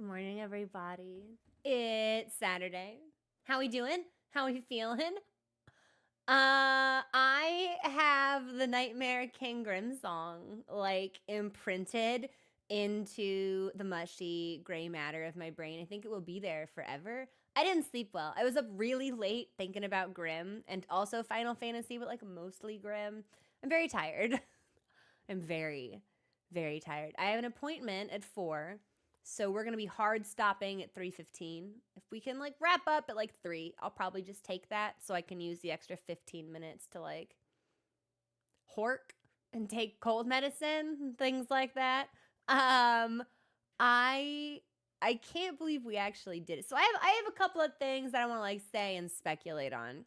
Good morning, everybody. It's Saturday. How we doing? How we feeling? I have the Nightmare King Grimm song like imprinted into the mushy gray matter of my brain. I think it will be there forever. I didn't sleep well. I was up really late thinking about Grimm and also Final Fantasy, but like mostly Grimm. I'm very tired. I'm very, very tired. I have an appointment at 4. So we're going to be hard stopping at 3:15. If we can like wrap up at like 3, I'll probably just take that so I can use the extra 15 minutes to like hork and take cold medicine and things like that. I I can't believe we actually did it. So I have a couple of things that I want to like say and speculate on.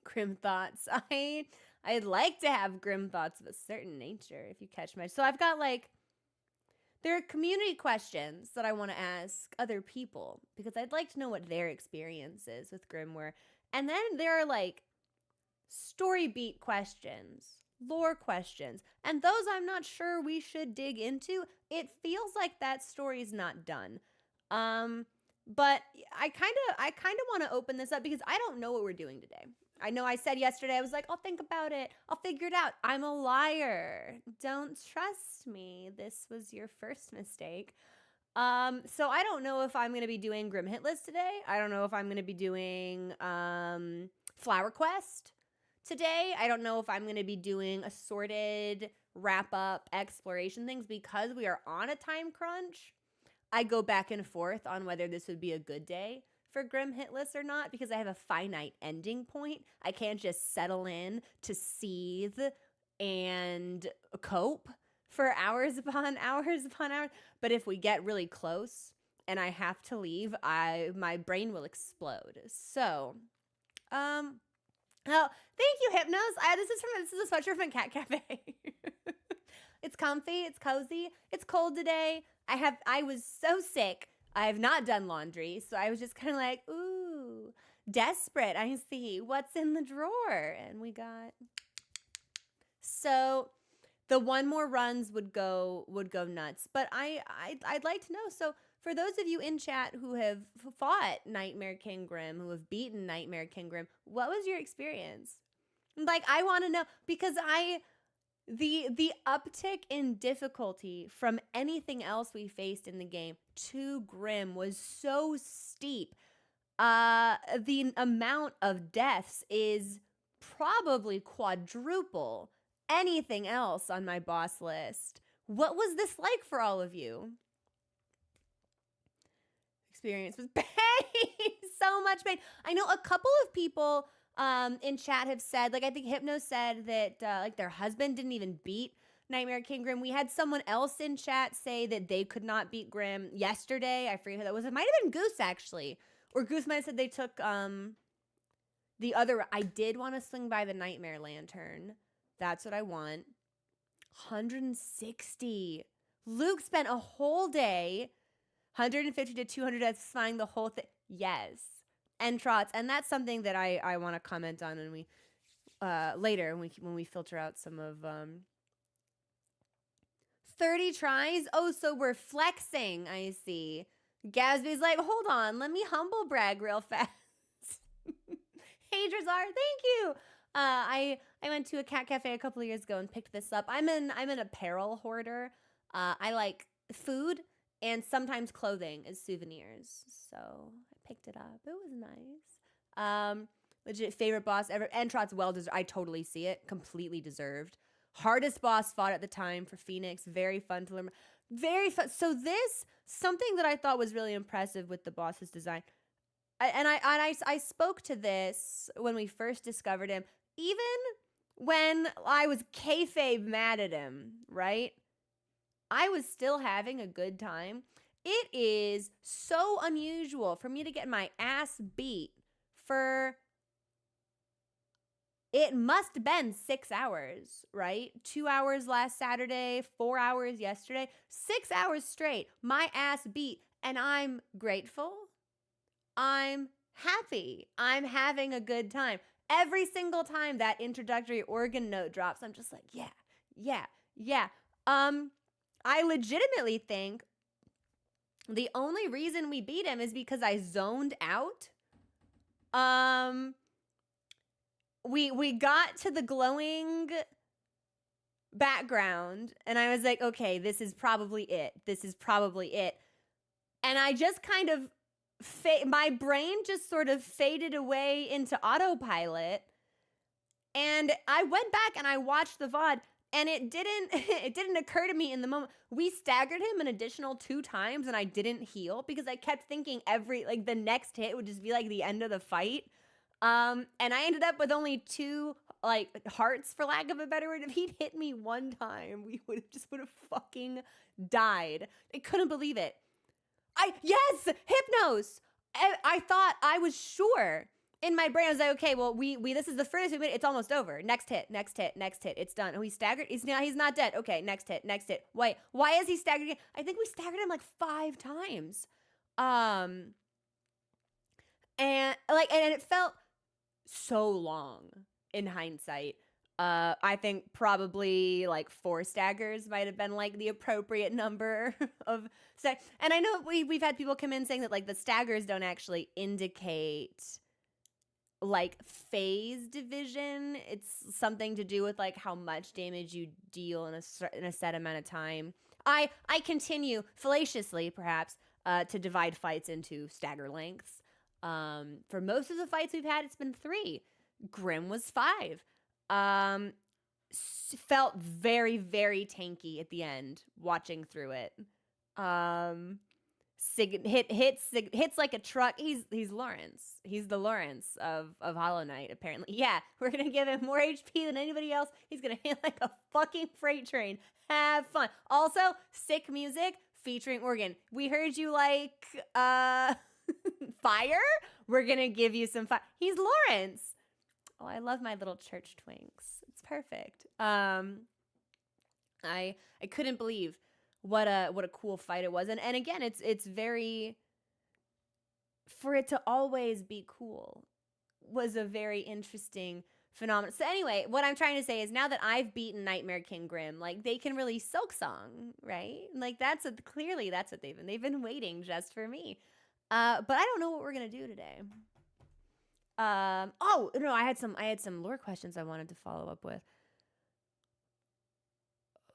Grim thoughts. I'd like to have grim thoughts of a certain nature if you catch my. So I've got like there are community questions that I want to ask other people because I'd like to know what their experience is with Grim were. And then there are like story beat questions, lore questions, and those I'm not sure we should dig into. It feels like that story is not done. But I kind of want to open this up because I don't know what we're doing today. I know I said yesterday, I was like, I'll think about it. I'll figure it out. I'm a liar. Don't trust me. This was your first mistake. So I don't know if I'm going to be doing Grim Hit List today. I don't know if I'm going to be doing Flower Quest today. I don't know if I'm going to be doing assorted wrap up exploration things because we are on a time crunch. I go back and forth on whether this would be a good day for Grim Hit List or not because I have a finite ending point. I can't just settle in to seethe and cope for hours upon hours upon hours. But if we get really close and I have to leave, my brain will explode. So, oh, thank you, Hypnos. This is a sweatshirt from Cat Cafe. It's comfy, it's cozy, it's cold today. I was so sick. I have not done laundry, so I was just kind of like, ooh, desperate. I see what's in the drawer, and we got. So the one more runs would go nuts, but I'd like to know. So for those of you in chat who have fought Nightmare King Grimm, who have beaten Nightmare King Grimm, what was your experience? Like I want to know because the uptick in difficulty from anything else we faced in the game to Grimm was so steep. The amount of deaths is probably quadruple anything else on my boss list. What was this like for all of you? Experience was pain, so much pain. I know a couple of people in chat have said, like I think Hypno said that like their husband didn't even beat Nightmare King Grimm. We had someone else in chat say that they could not beat Grimm yesterday. I forget who that was. It might have been Goose actually, or Goose might have said they took the other. I did want to swing by the Nightmare Lantern. That's what I want. 160. Luke spent a whole day, 150 to 200 deaths, flying the whole thing. Yes. And trots, and that's something that I want to comment on when we later when we filter out some of 30 tries. Oh, so we're flexing. I see. Gatsby's like, hold on, let me humble brag real fast. Hey Drazar, thank you. I went to a cat cafe a couple of years ago and picked this up. I'm an apparel hoarder. I like food and sometimes clothing as souvenirs. So I picked it up. It was nice. Legit favorite boss ever. Entrot's well deserved. I totally see it. Completely deserved. Hardest boss fought at the time for Phoenix. Very fun to learn. Very fun. So this, something that I thought was really impressive with the boss's design. I spoke to this when we first discovered him. Even when I was kayfabe mad at him, right? I was still having a good time. It is so unusual for me to get my ass beat for, it must have been 6 hours, right? 2 hours last Saturday, 4 hours yesterday, 6 hours straight, my ass beat, and I'm grateful. I'm happy. I'm having a good time. Every single time that introductory organ note drops, I'm just like, yeah. I legitimately think The only reason we beat him is because I zoned out. We got to the glowing background and I was like, okay, this is probably it. This is probably it. And I just kind of my brain just sort of faded away into autopilot. And I went back and I watched the VOD and it didn't occur to me in the moment. We staggered him an additional 2 times and I didn't heal because I kept thinking the next hit would just be like the end of the fight. And I ended up with only 2 hearts, for lack of a better word. If he'd hit me 1 time, we would have fucking died. I couldn't believe it. Yes, Hypnos. I thought, I was sure in my brain. I was like, okay, well, we this is the furthest we made. It's almost over. Next hit. It's done. Oh, he's staggered. He's not dead. Okay, next hit. Wait, why is he staggered again? I think we staggered him like 5 times. And it felt so long in hindsight. I think probably like 4 staggers might have been like the appropriate number of and I know we've had people come in saying that like the staggers don't actually indicate like phase division. It's something to do with like how much damage you deal in a set amount of time. I continue fallaciously perhaps to divide fights into stagger lengths. For most of the fights we've had, it's been 3. Grim was 5. Felt very, very tanky at the end watching through it. Hits like a truck. He's Lawrence. He's the Lawrence of Hollow Knight, apparently. Yeah, we're gonna give him more HP than anybody else. He's gonna hit like a fucking freight train. Have fun. Also, sick music featuring Organ. We heard you like fire. We're gonna give you some fire. He's Lawrence. Oh, I love my little church twinks. It's perfect. I couldn't believe what a cool fight it was. And again, it's very, for it to always be cool was a very interesting phenomenon. So anyway, what I'm trying to say is now that I've beaten Nightmare King Grim, like they can release Silksong, right? Like clearly that's what they've been waiting just for me. But I don't know what we're gonna do today. Oh no, I had some lore questions I wanted to follow up with.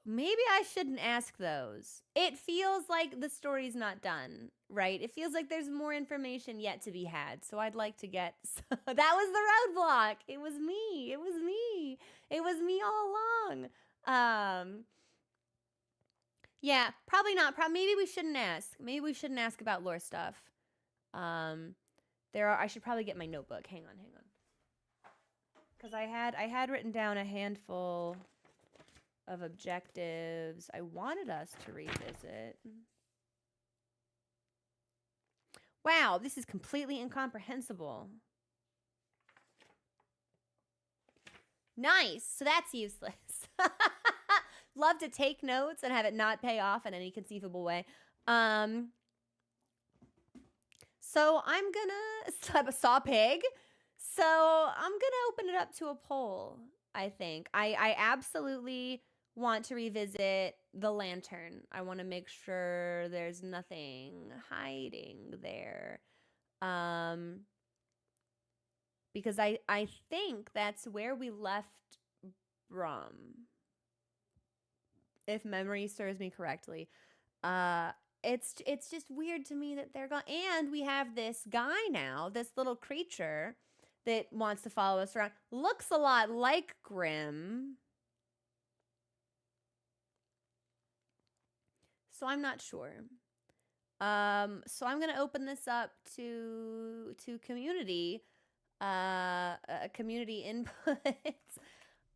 Maybe I shouldn't ask those. It feels like the story's not done, right? It feels like there's more information yet to be had. So I'd like to get that was the roadblock. It was me. It was me all along. Yeah, probably not. Maybe we shouldn't ask. Maybe we shouldn't ask about lore stuff. I should probably get my notebook. Hang on. Because I had written down a handful of objectives I wanted us to revisit. Wow, this is completely incomprehensible. Nice. So that's useless. Love to take notes and have it not pay off in any conceivable way. So I'm gonna saw pig. So I'm gonna open it up to a poll. I think I absolutely want to revisit the lantern. I want to make sure there's nothing hiding there, because I think that's where we left Brum, if memory serves me correctly. It's just weird to me that they're gone. And we have this guy now, this little creature that wants to follow us around. Looks a lot like Grim. So I'm not sure. So I'm going to open this up to community, community input.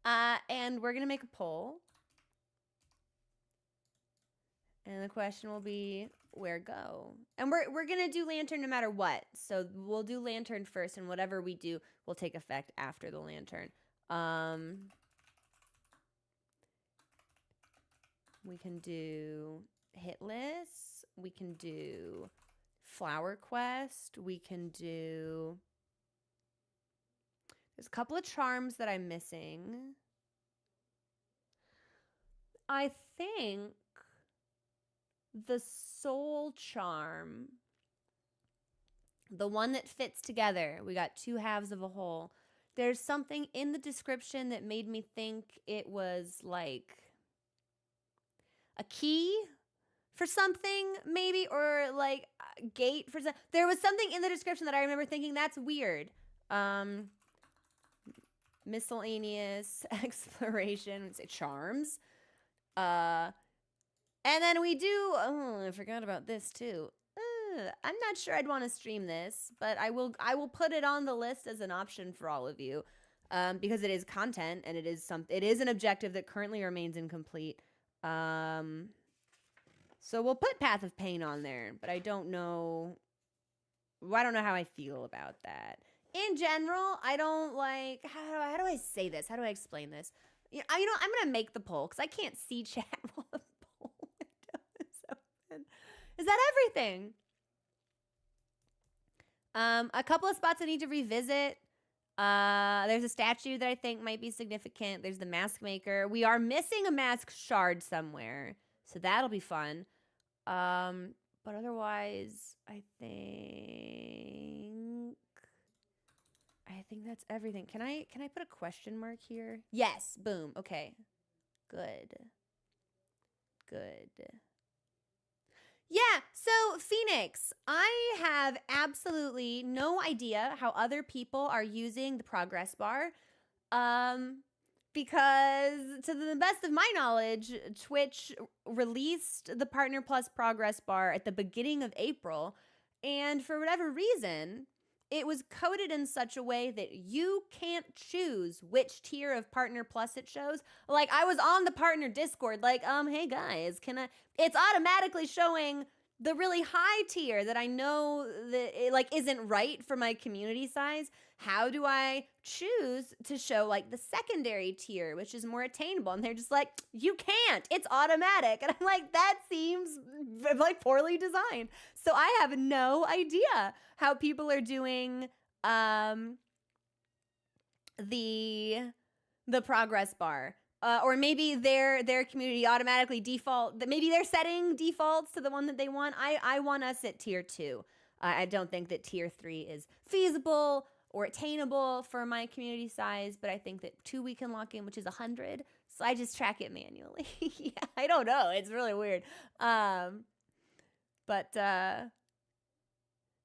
And we're going to make a poll. And the question will be, where go? And we're going to do lantern no matter what. So we'll do lantern first, and whatever we do will take effect after the lantern. We can do Hitless. We can do Flower Quest. We can do... There's a couple of charms that I'm missing. I think the soul charm, the one that fits together. We got two halves of a whole. There's something in the description that made me think it was like a key for something, maybe, or like a gate for something. There was something in the description that I remember thinking that's weird. Miscellaneous exploration, let's say charms. And then we do, oh, I forgot about this too. I'm not sure I'd want to stream this, but I will put it on the list as an option for all of you, because it is content and it is an objective that currently remains incomplete. So we'll put Path of Pain on there, but I don't know how I feel about that. In general, I don't like, how do I say this? How do I explain this? I'm going to make the poll because I can't see chat while the poll window is open. Is that everything? A couple of spots I need to revisit. There's a statue that I think might be significant. There's the mask maker. We are missing a mask shard somewhere, so that'll be fun. But otherwise, I think that's everything. Can I put a question mark here? Yes. Boom. Okay. Good. Yeah, so Phoenix, I have absolutely no idea how other people are using the progress bar. Because to the best of my knowledge, Twitch released the Partner Plus progress bar at the beginning of April, and for whatever reason, it was coded in such a way that you can't choose which tier of Partner Plus it shows. Like, I was on the partner Discord, like, hey guys, it's automatically showing the really high tier that I know that it, like, isn't right for my community size. How do I choose to show, like, the secondary tier, which is more attainable? And they're just like, you can't, it's automatic. And I'm like, that seems like poorly designed. So I have no idea how people are doing the progress bar. Or maybe their community automatically maybe they're setting defaults to the one that they want. I want us at tier 2. I don't think that tier 3 is feasible or attainable for my community size, but I think that 2 we can lock in, which is 100. So I just track it manually. Yeah, I don't know. It's really weird. But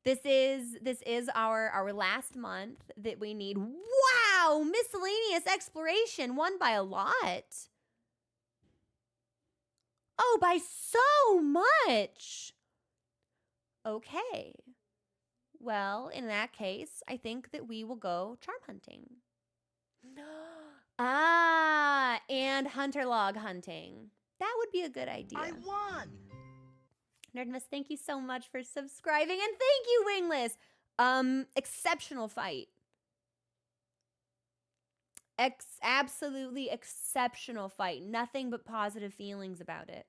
this is our last month that we need. Wow, miscellaneous exploration won by a lot. Oh, by so much. Okay. Well, in that case, I think that we will go charm hunting. And hunter log hunting. That would be a good idea. I won! Nerdmas, thank you so much for subscribing, and thank you, Wingless. Exceptional fight. Absolutely exceptional fight. Nothing but positive feelings about it.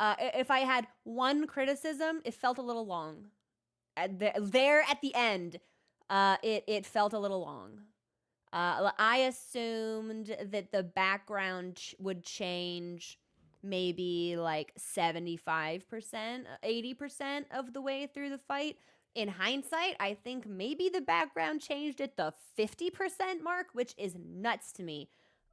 If I had one criticism, it felt a little long. There at the end, it felt a little long. I assumed that the background would change maybe like 75%, 80% of the way through the fight. In hindsight, I think maybe the background changed at the 50% mark, which is nuts to me.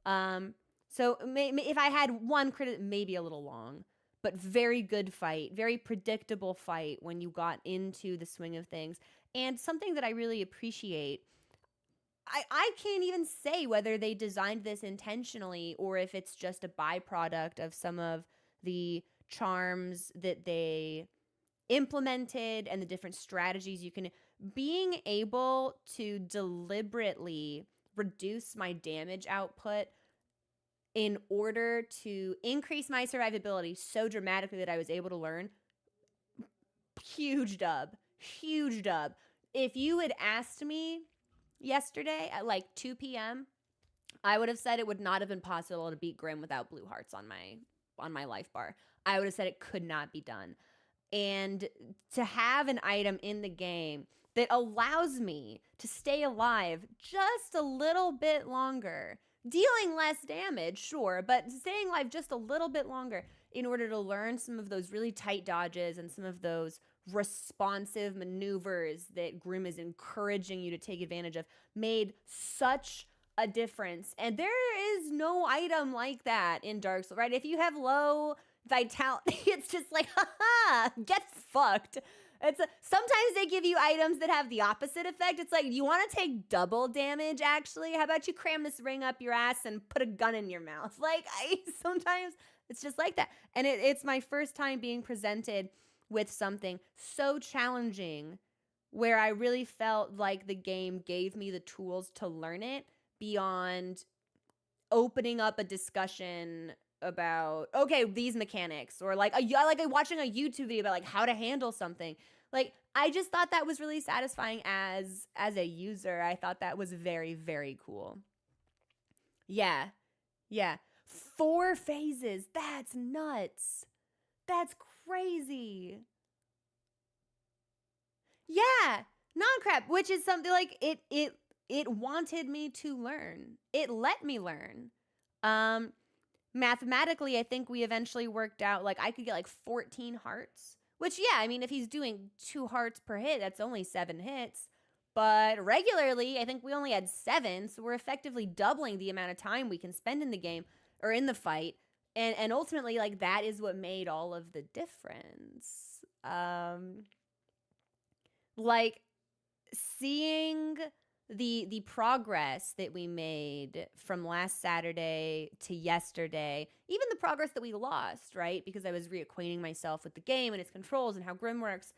So if I had one critic, maybe a little long, but very good fight, very predictable fight when you got into the swing of things. And something that I really appreciate, I can't even say whether they designed this intentionally or if it's just a byproduct of some of the charms that they implemented and the different strategies you can. Being able to deliberately reduce my damage output in order to increase my survivability so dramatically that I was able to learn, huge dub. If you had asked me yesterday at like 2 p.m., I would have said it would not have been possible to beat Grim without blue hearts on my life bar. I would have said it could not be done. And to have an item in the game that allows me to stay alive just a little bit longer, dealing less damage, sure, but staying alive just a little bit longer in order to learn some of those really tight dodges and some of those responsive maneuvers that Grim is encouraging you to take advantage of, made such a difference. And there is no item like that in Dark Souls, right? If you have low vitality, it's just like, haha, get fucked. Sometimes they give you items that have the opposite effect. It's like, you want to take double damage, actually? How about you cram this ring up your ass and put a gun in your mouth? Like, sometimes it's just like that. And it's my first time being presented with something so challenging where I really felt like the game gave me the tools to learn it beyond opening up a discussion about, okay, these mechanics, or like watching a YouTube video about like how to handle something. Like, I just thought that was really satisfying as a user. I thought that was very, very cool. Yeah. 4 phases. That's nuts. That's crazy. Yeah. Non-crap, which is something like it wanted me to learn. It let me learn. Mathematically, I think we eventually worked out, like, I could get like 14 hearts, which, yeah, I mean, if he's doing 2 hearts per hit, that's only 7 hits. But regularly, I think we only had 7, so we're effectively doubling the amount of time we can spend in the game or in the fight. And ultimately, like, that is what made all of the difference. Like, seeing the progress that we made from last Saturday to yesterday, even the progress that we lost, right? Because I was reacquainting myself with the game and its controls and how Grim works.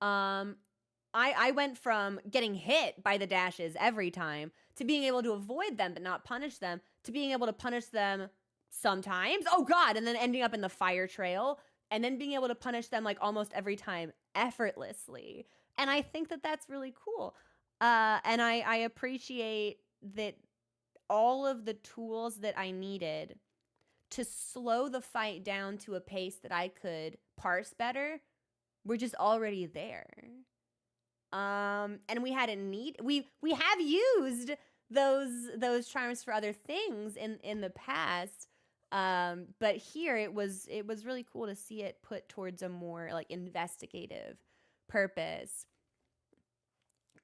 I went from getting hit by the dashes every time to being able to avoid them but not punish them, to being able to punish them sometimes, oh god, and then ending up in the fire trail, and then being able to punish them like almost every time effortlessly. And I think that that's really cool. And I appreciate that all of the tools that I needed to slow the fight down to a pace that I could parse better were just already there. And we hadn't we have used those charms for other things in the past. But here it was really cool to see it put towards a more like investigative purpose.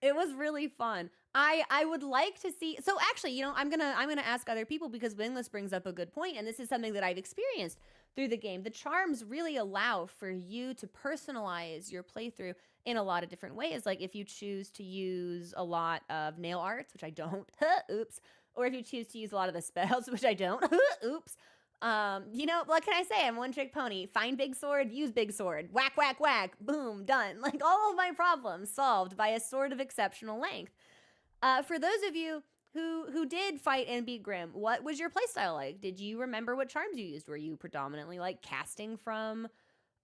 It was really fun. I would like to see. So actually, you know, I'm gonna ask other people, because Wingless brings up a good point, and this is something that I've experienced through the game. The charms really allow for you to personalize your playthrough in a lot of different ways. Like if you choose to use a lot of nail arts, which I don't, oops, or if you choose to use a lot of the spells, which I don't, oops. You know, what can I say? I'm one trick pony. Find big sword, use big sword. Whack, whack, whack. Boom, done. Like all of my problems solved by a sword of exceptional length. For those of you who did fight and beat Grim, what was your playstyle like? Did you remember what charms you used? Were you predominantly like casting from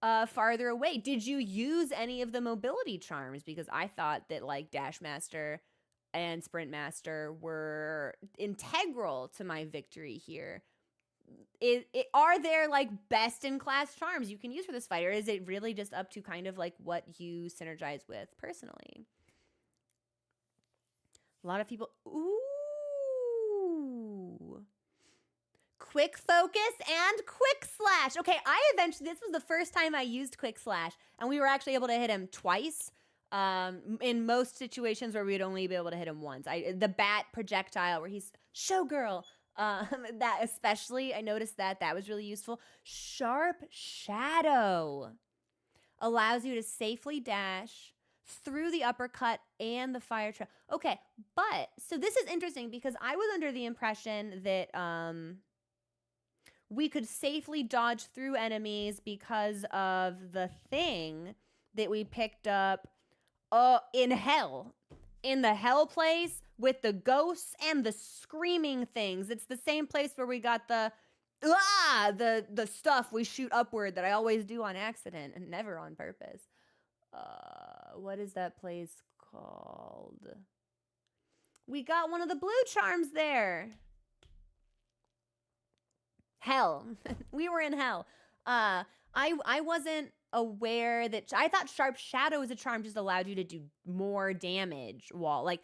farther away? Did you use any of the mobility charms? Because I thought that like Dash Master and Sprint Master were integral to my victory here. Are there like best in class charms you can use for this fight, or is it really just up to kind of like what you synergize with personally? A lot of people, ooh, quick focus and quick slash. Okay, this was the first time I used quick slash, and we were actually able to hit him twice. In most situations where we'd only be able to hit him once. The bat projectile where he's showgirl. That especially, I noticed that was really useful. Sharp Shadow allows you to safely dash through the uppercut and the fire trail. Okay, but so this is interesting because I was under the impression that we could safely dodge through enemies because of the thing that we picked up in hell. In the hell place with the ghosts and the screaming things. It's the same place where we got the stuff we shoot upward that I always do on accident and never on purpose. What is that place called? We got one of the blue charms there. Hell. We were in hell. I wasn't aware that I thought Sharp Shadow as a charm just allowed you to do more damage while like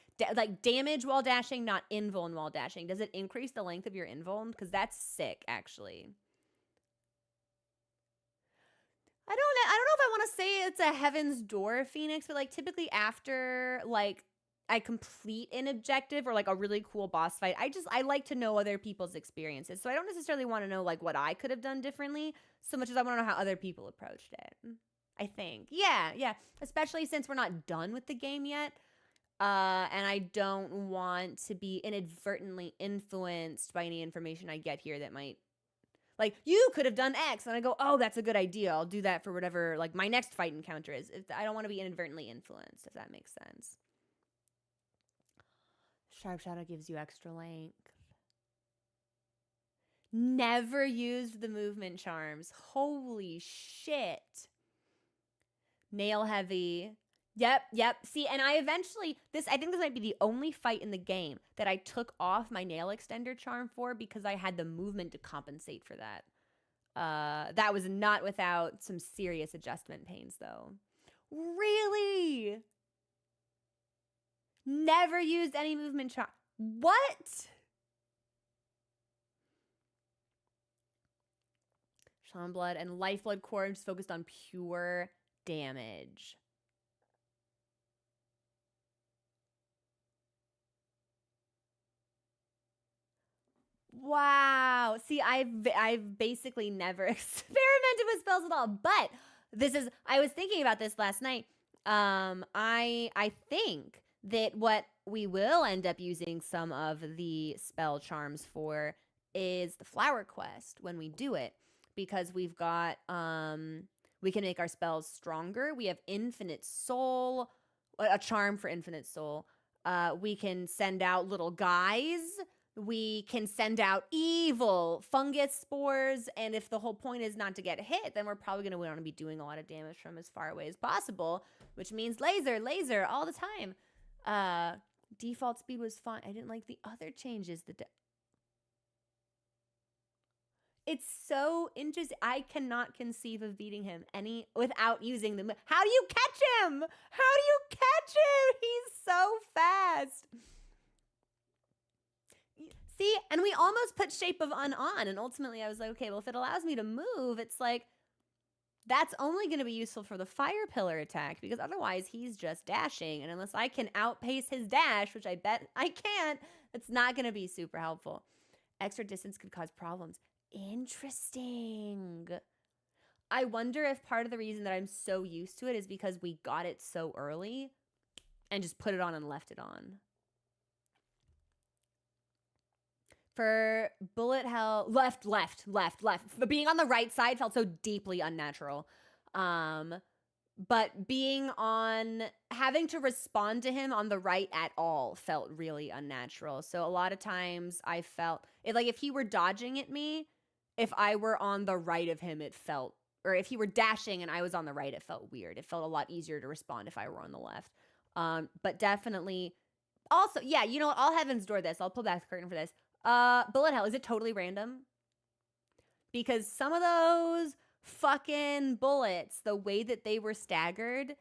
damage while dashing, not invuln while dashing. Does it increase the length of your invuln? Because that's sick, actually. I don't know if I want to say it's a Heaven's Door Phoenix, but like typically after like I complete an objective or like a really cool boss fight, I like to know other people's experiences. So I don't necessarily want to know like what I could have done differently so much as I want to know how other people approached it. I think. Yeah, yeah. Especially since we're not done with the game yet. And I don't want to be inadvertently influenced by any information I get here that might, like, you could have done X, and I go, oh, that's a good idea. I'll do that for whatever, like, my next fight encounter is. I don't want to be inadvertently influenced, if that makes sense. Sharp Shadow gives you extra length. Never used the movement charms. Holy shit. Nail heavy. Yep. See, and I think this might be the only fight in the game that I took off my nail extender charm for because I had the movement to compensate for that. That was not without some serious adjustment pains, though. Really? Never used any movement charm. What? Shaman Blood and Lifeblood Core focused on pure damage. Wow. See, I've basically never experimented with spells at all. But I was thinking about this last night. I think that what we will end up using some of the spell charms for is the flower quest when we do it, because we've got we can make our spells stronger. We have infinite soul, a charm for infinite soul. We can send out little guys. We can send out evil fungus spores, and if the whole point is not to get hit, then we're probably going to want to be doing a lot of damage from as far away as possible, which means laser all the time. Default speed was fine. I didn't like the other changes. It's so interesting. I cannot conceive of beating him without using them. How do you catch him? How do you catch him? He's so fast. See, and we almost put Shape of Un on, and ultimately I was like, okay, well, if it allows me to move, it's like, that's only going to be useful for the Fire Pillar attack, because otherwise he's just dashing, and unless I can outpace his dash, which I bet I can't, it's not going to be super helpful. Extra distance could cause problems. Interesting. I wonder if part of the reason that I'm so used to it is because we got it so early and just put it on and left it on. For bullet hell, left. Being on the right side felt so deeply unnatural. But having to respond to him on the right at all felt really unnatural. So a lot of times I felt like if he were dodging at me, if I were on the right of him, or if he were dashing and I was on the right, it felt weird. It felt a lot easier to respond if I were on the left. But definitely, also, yeah, you know what? I'll Heaven's Door this. I'll pull back the curtain for this. Bullet hell, is it totally random? Because some of those fucking bullets, the way that they were staggered,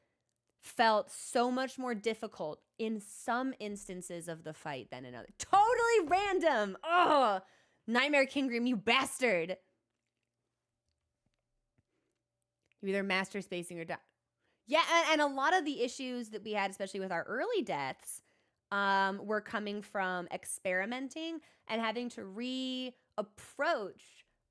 felt so much more difficult in some instances of the fight than in others. Totally random. Oh, Nightmare Kingrim, you bastard. You either master spacing or die. Yeah, and a lot of the issues that we had, especially with our early deaths, were coming from experimenting and having to reapproach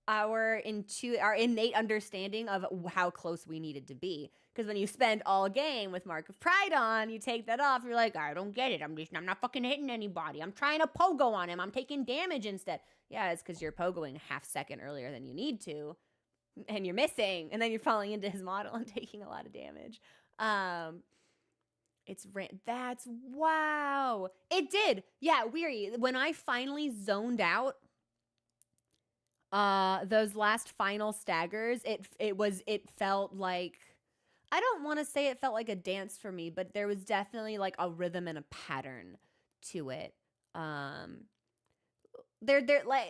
our innate understanding of how close we needed to be. Because when you spend all game with Mark of Pride on, you take that off, you're like, I don't get it. I'm not fucking hitting anybody. I'm trying to pogo on him. I'm taking damage instead. Yeah, it's because you're pogoing half second earlier than you need to, and you're missing, and then you're falling into his model and taking a lot of damage. That's wow. It did. Yeah, weary. When I finally zoned out those last final staggers, it felt like, I don't want to say it felt like a dance for me, but there was definitely like a rhythm and a pattern to it. They're like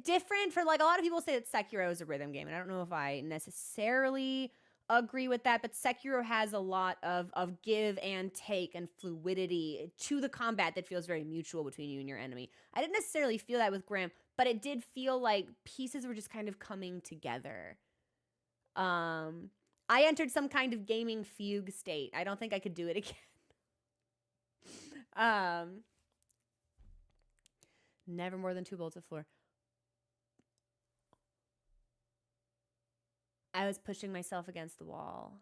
different for, like, a lot of people say that Sekiro is a rhythm game, and I don't know if I necessarily agree with that, but Sekiro has a lot of give and take and fluidity to the combat that feels very mutual between you and your enemy. I didn't necessarily feel that with Graham, but it did feel like pieces were just kind of coming together. I entered some kind of gaming fugue state. I don't think I could do it again. Never more than 2 bullets of floor. I was pushing myself against the wall.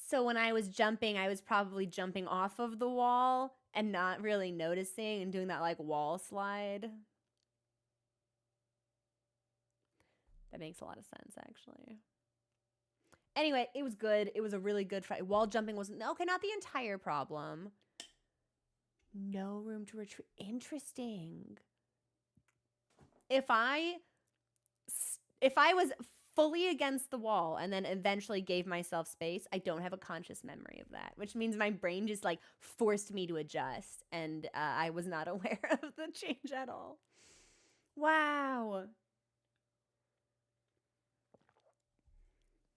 So when I was jumping, I was probably jumping off of the wall and not really noticing and doing that like wall slide. That makes a lot of sense, actually. Anyway, it was good. It was a really good fight. Wall jumping wasn't, okay, not the entire problem. No room to retreat. Interesting. If I was fully against the wall and then eventually gave myself space, I don't have a conscious memory of that, which means my brain just like forced me to adjust, and I was not aware of the change at all. Wow.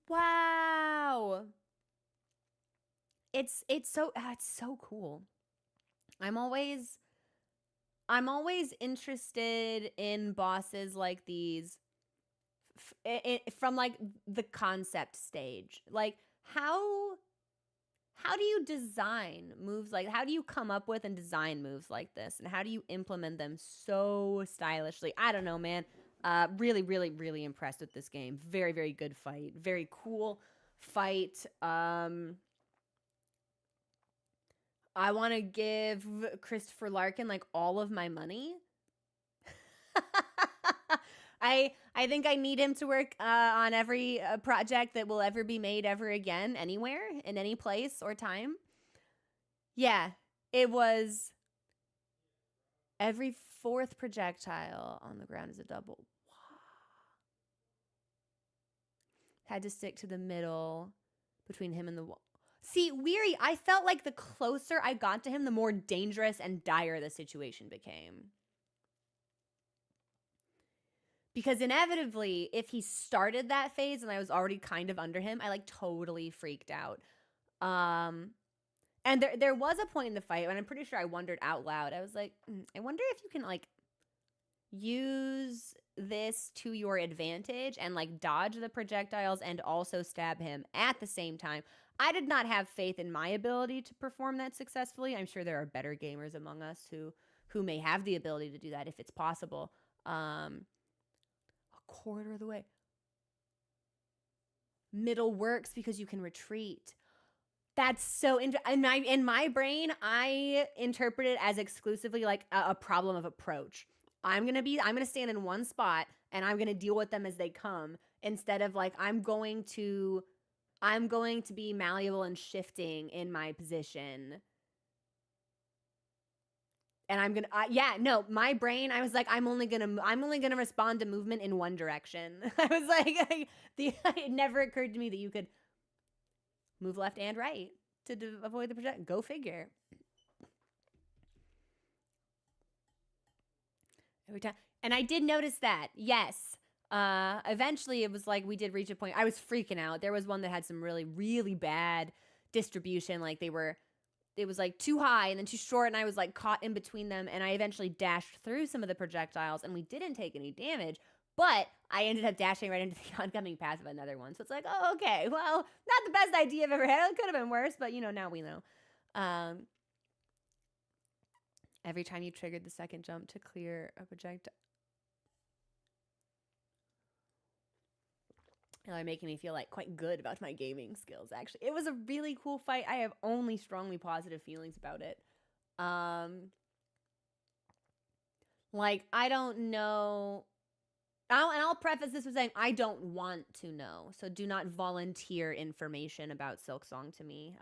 Wow. It's so cool. I'm always interested in bosses like these from like the concept stage. Like how do you design moves like, how do you come up with and design moves like this, and how do you implement them so stylishly? I don't know, man. Really, really, really impressed with this game. Very, very good fight. Very cool fight. I want to give Christopher Larkin like all of my money. I think I need him to work on every project that will ever be made ever again, anywhere, in any place or time. Yeah, it was every 4th projectile on the ground is a double. Wow. Had to stick to the middle between him and the wall. See, Weary, I felt like the closer I got to him, the more dangerous and dire the situation became. Because inevitably, if he started that phase and I was already kind of under him, I like totally freaked out. And there was a point in the fight when I'm pretty sure I wondered out loud. I was like, I wonder if you can like use this to your advantage and like dodge the projectiles and also stab him at the same time. I did not have faith in my ability to perform that successfully. I'm sure there are better gamers among us who may have the ability to do that if it's possible. A quarter of the way. Middle works because you can retreat. That's so in my brain, I interpret it as exclusively like a problem of approach. I'm gonna stand in one spot and I'm gonna deal with them as they come, instead of like I'm going to be malleable and shifting in my position. And my brain, I was like, I'm only gonna respond to movement in one direction. I was like, it never occurred to me that you could move left and right to avoid the project. Go figure. Every time. And I did notice that. Yes. Eventually it was like we did reach a point. I was freaking out. There was one that had some really, really bad distribution. Like it was like too high and then too short, and I was like caught in between them, and I eventually dashed through some of the projectiles and we didn't take any damage, but I ended up dashing right into the oncoming path of another one. So it's like, oh, okay, well, not the best idea I've ever had. It could have been worse, but now we know. Every time you triggered the second jump to clear a projectile. They're making me feel like quite good about my gaming skills, actually. It was a really cool fight. I have only strongly positive feelings about it. Like, I don't know. And I'll preface this with saying I don't want to know. So do not volunteer information about Silksong to me.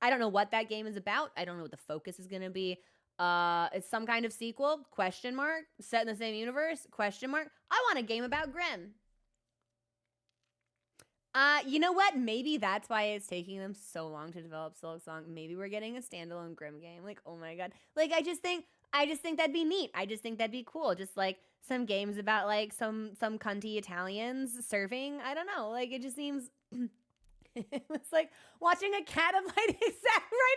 I don't know what that game is about. I don't know what the focus is going to be. It's some kind of sequel? ? Set in the same universe? ? I want a game about Grimm. You know what? Maybe that's why it's taking them so long to develop Silksong. Maybe we're getting a standalone Grimm game. Like, oh my god. Like, I just think that'd be neat. I just think that'd be cool. Just like some games about like some cunty Italians serving. I don't know. Like, it just seems it's like watching a cat of like exact right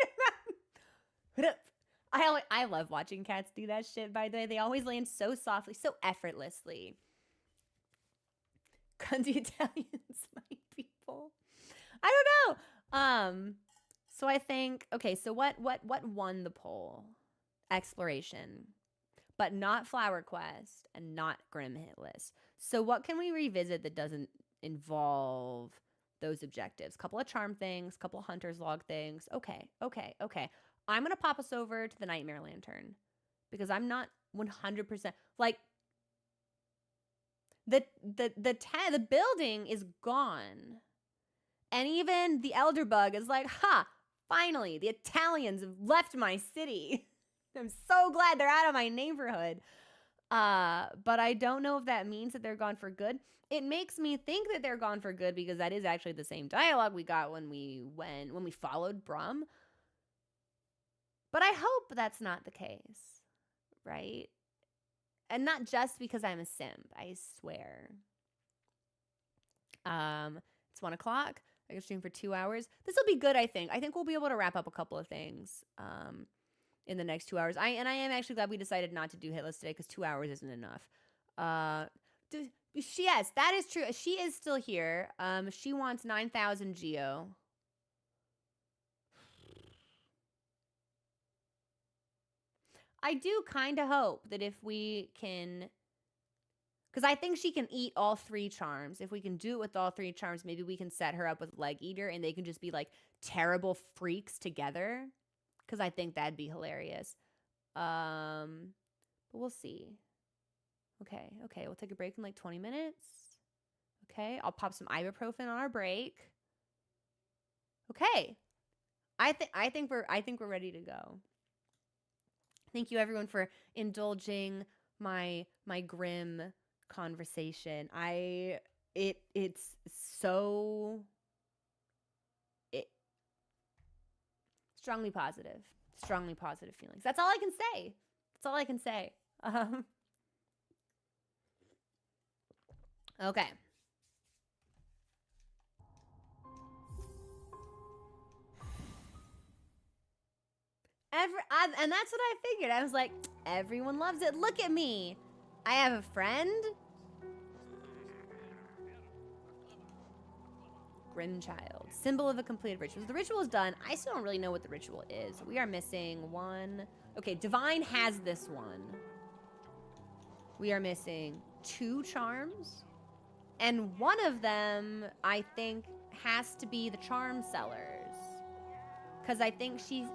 amount. I love watching cats do that shit, by the way. They always land so softly, so effortlessly. Grundy Italians, my people. I don't know. So I think, okay, so what won the poll? Exploration, but not Flower Quest and not Grim Hit List. So what can we revisit that doesn't involve those objectives? Couple of charm things, couple of Hunter's Log things. Okay. I'm gonna pop us over to the Nightmare Lantern because I'm not 100% like the building is gone, and even the Elder Bug is like, ha! Finally, the Italians have left my city. I'm so glad they're out of my neighborhood. But I don't know if that means that they're gone for good. It makes me think that they're gone for good because that is actually the same dialogue we got when we followed Brum. But I hope that's not the case, right? And not just because I'm a simp, I swear. It's 1 o'clock. I can stream for 2 hours. This will be good, I think. I think we'll be able to wrap up a couple of things in the next 2 hours. I am actually glad we decided not to do Hit List today because 2 hours isn't enough. Yes, that is true. She is still here. She wants 9,000 Geo. I do kind of hope that if we can, because I think she can eat all 3 charms. If we can do it with all 3 charms, maybe we can set her up with Leg Eater and they can just be like terrible freaks together. Because I think that'd be hilarious. But we'll see. Okay, we'll take a break in like 20 minutes. Okay, I'll pop some ibuprofen on our break. Okay, I think we're ready to go. Thank you everyone for indulging my grim conversation. It's so strongly positive feelings. That's all I can say. Okay. And that's what I figured. I was like, everyone loves it. Look at me. I have a friend. Grimchild. Symbol of a completed ritual. The ritual is done. I still don't really know what the ritual is. We are missing 1. Okay, Divine has this one. We are missing 2 charms. And one of them, I think, has to be the charm sellers. Because I think she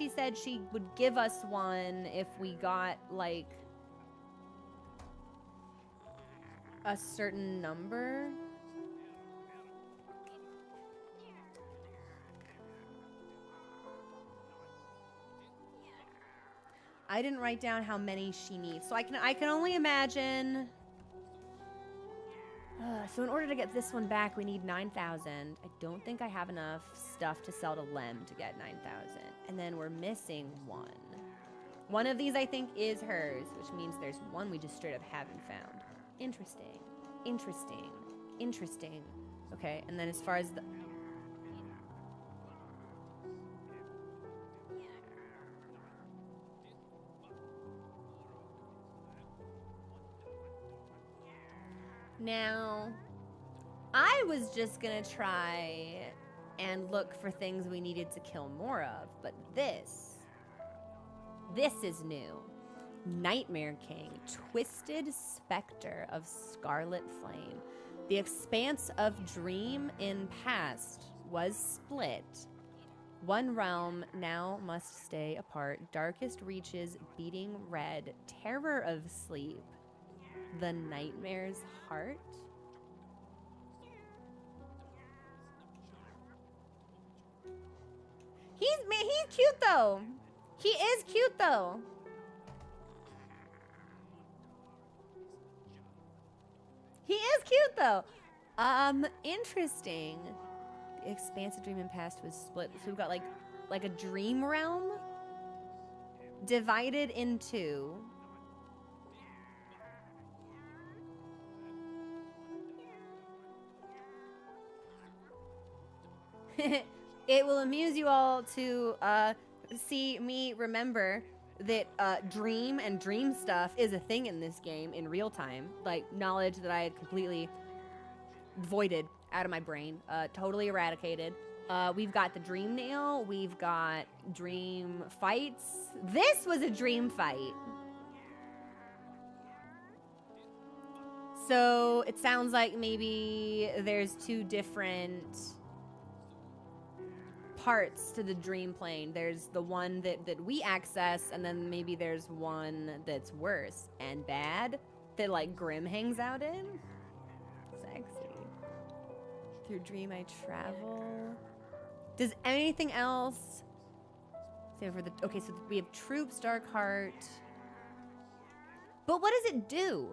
said she would give us one if we got, like, a certain number. I didn't write down how many she needs, so I can only imagine. So in order to get this one back, we need 9,000. I don't think I have enough stuff to sell to Lem to get 9,000. And then we're missing 1. One of these, I think, is hers, which means there's one we just straight up haven't found. Interesting. Okay, and then as far as the... Now, I was just gonna try and look for things we needed to kill more of, but this is new. Nightmare King, Twisted Spectre of Scarlet Flame. The expanse of Dream in past was split. One realm now must stay apart. Darkest reaches, beating red, terror of sleep. The Nightmare's Heart. He's cute though. He is cute though. He is cute though. Interesting. The expansive Dream in past was split. So we've got like a dream realm divided in 2. It will amuse you all to see me remember that dream and dream stuff is a thing in this game in real time. Like, knowledge that I had completely voided out of my brain. Totally eradicated. We've got the dream nail. We've got dream fights. This was a dream fight. So it sounds like maybe there's two different parts to the dream plane. There's the one that we access, and then maybe there's one that's worse and bad that like Grim hangs out in. Sexy. Through dream I travel. Does anything else? Okay, so we have Troops, Dark Heart. But what does it do?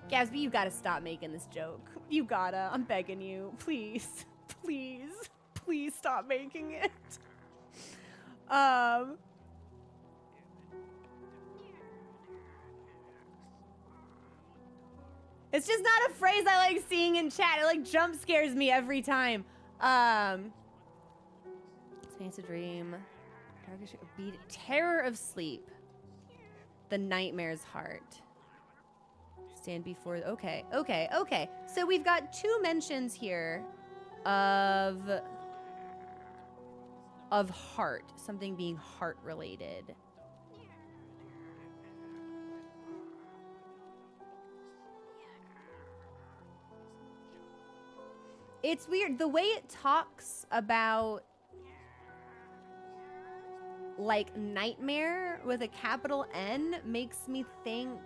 Gatsby, you gotta stop making this joke. You gotta. I'm begging you. Please. Please. Please stop making it. It's just not a phrase I like seeing in chat. It like jump scares me every time. Space a dream. Darkish beat. Terror of sleep. The nightmare's heart. Stand before. Okay. So we've got two mentions here of heart. Something being heart related. It's weird. The way it talks about like nightmare with a capital N makes me think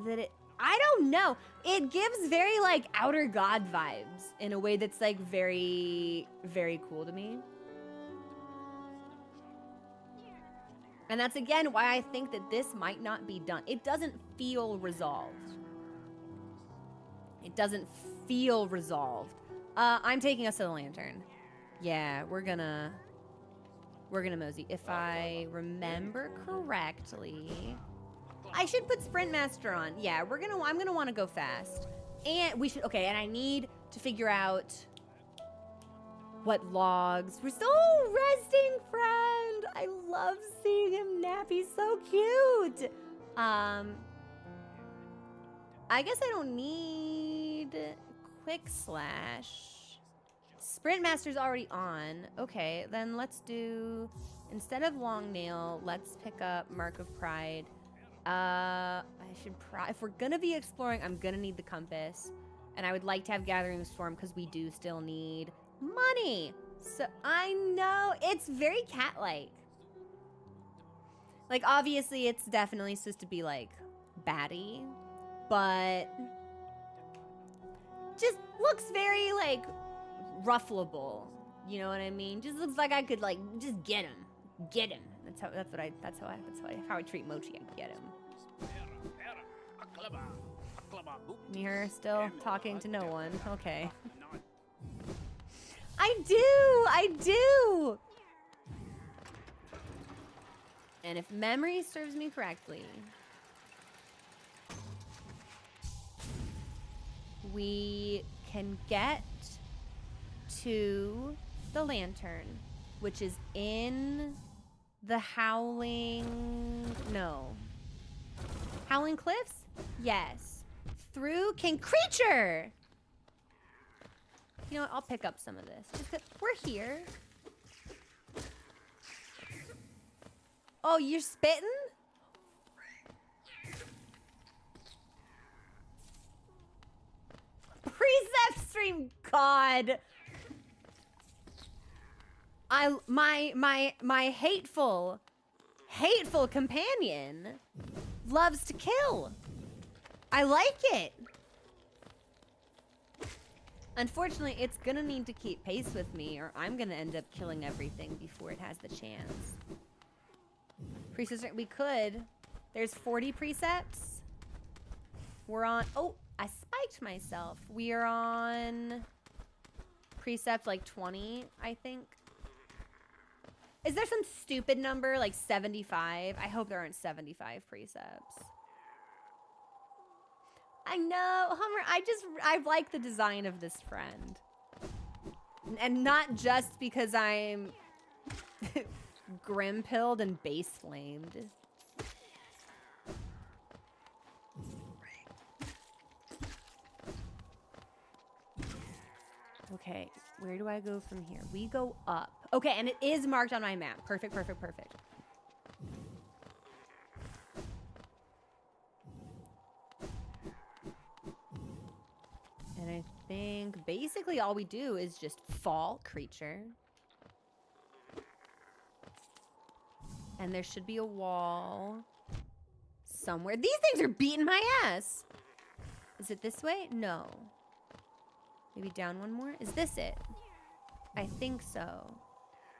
that I don't know. It gives very like Outer God vibes in a way that's like very, very cool to me. And that's again why I think that this might not be done. It doesn't feel resolved. It doesn't feel resolved. I'm taking us to the lantern. Yeah, we're gonna mosey. If I remember correctly, I should put Sprint Master on. Yeah, I'm gonna want to go fast. And we should, okay, and I need to figure out what logs. We're still resting, friend. I love seeing him nap. He's so cute. I guess I don't need quick slash. Sprint Master's already on. Okay, then let's do, instead of long nail, let's pick up Mark of Pride. If we're gonna be exploring, I'm gonna need the compass. And I would like to have Gathering Storm because we do still need money. So I know, it's very cat-like. Like, obviously, it's definitely supposed to be, like, batty. But just looks very, like, ruffleable. You know what I mean? Just looks like I could, like, just get him. Get him. That's how I treat Mochi. I get him. Mirror still talking to no one. Okay. I do. And if memory serves me correctly, we can get to the lantern, which is in the Howling Cliffs? Yes. Through King Creature! You know what? I'll pick up some of this. Just 'cause we're here. Oh, you're spitting? Precept stream, God. My hateful companion loves to kill. I like it. Unfortunately, it's gonna need to keep pace with me, or I'm gonna end up killing everything before it has the chance. Precepts, we could. There's 40 precepts. We're on, oh, I spiked myself. We are on precept like 20, I think. Is there some stupid number like 75? I hope there aren't 75 precepts. I know, Hummer, I like the design of this friend. And not just because I'm grim-pilled and base-flamed. Okay, where do I go from here? We go up. Okay, and it is marked on my map. Perfect, perfect, perfect. And I think basically all we do is just fall creature. And there should be a wall somewhere. These things are beating my ass. Is it this way? No. Maybe down one more? Is this it? I think so.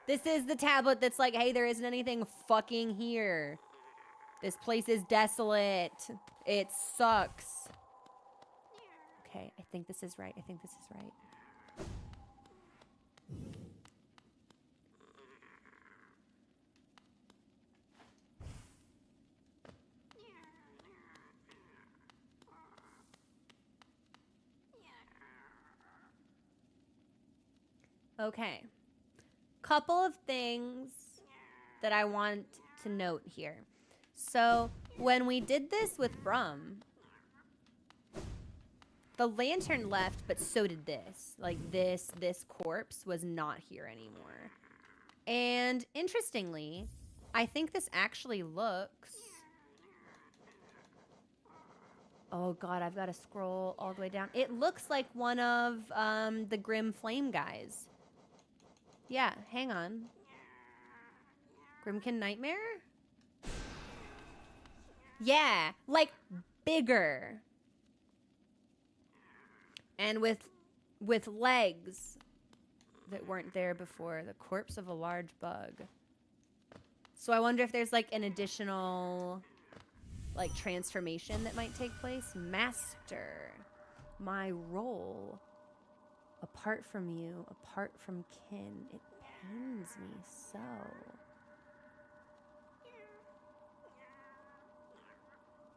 This is the tablet that's like, hey, there isn't anything fucking here. This place is desolate. It sucks. Okay, I think this is right. I think this is right. Okay. Couple of things that I want to note here. So, when we did this with Brum, the lantern left, but so did this. Like, this corpse was not here anymore. And interestingly, I think this actually looks... Oh god, I've got to scroll all the way down. It looks like one of the Grim Flame guys. Yeah, hang on. Grimkin Nightmare? Yeah, like bigger. And with legs that weren't there before. The corpse of a large bug. So I wonder if there's like an additional like transformation that might take place. Master, my role. Apart from you, apart from kin, it pains me so.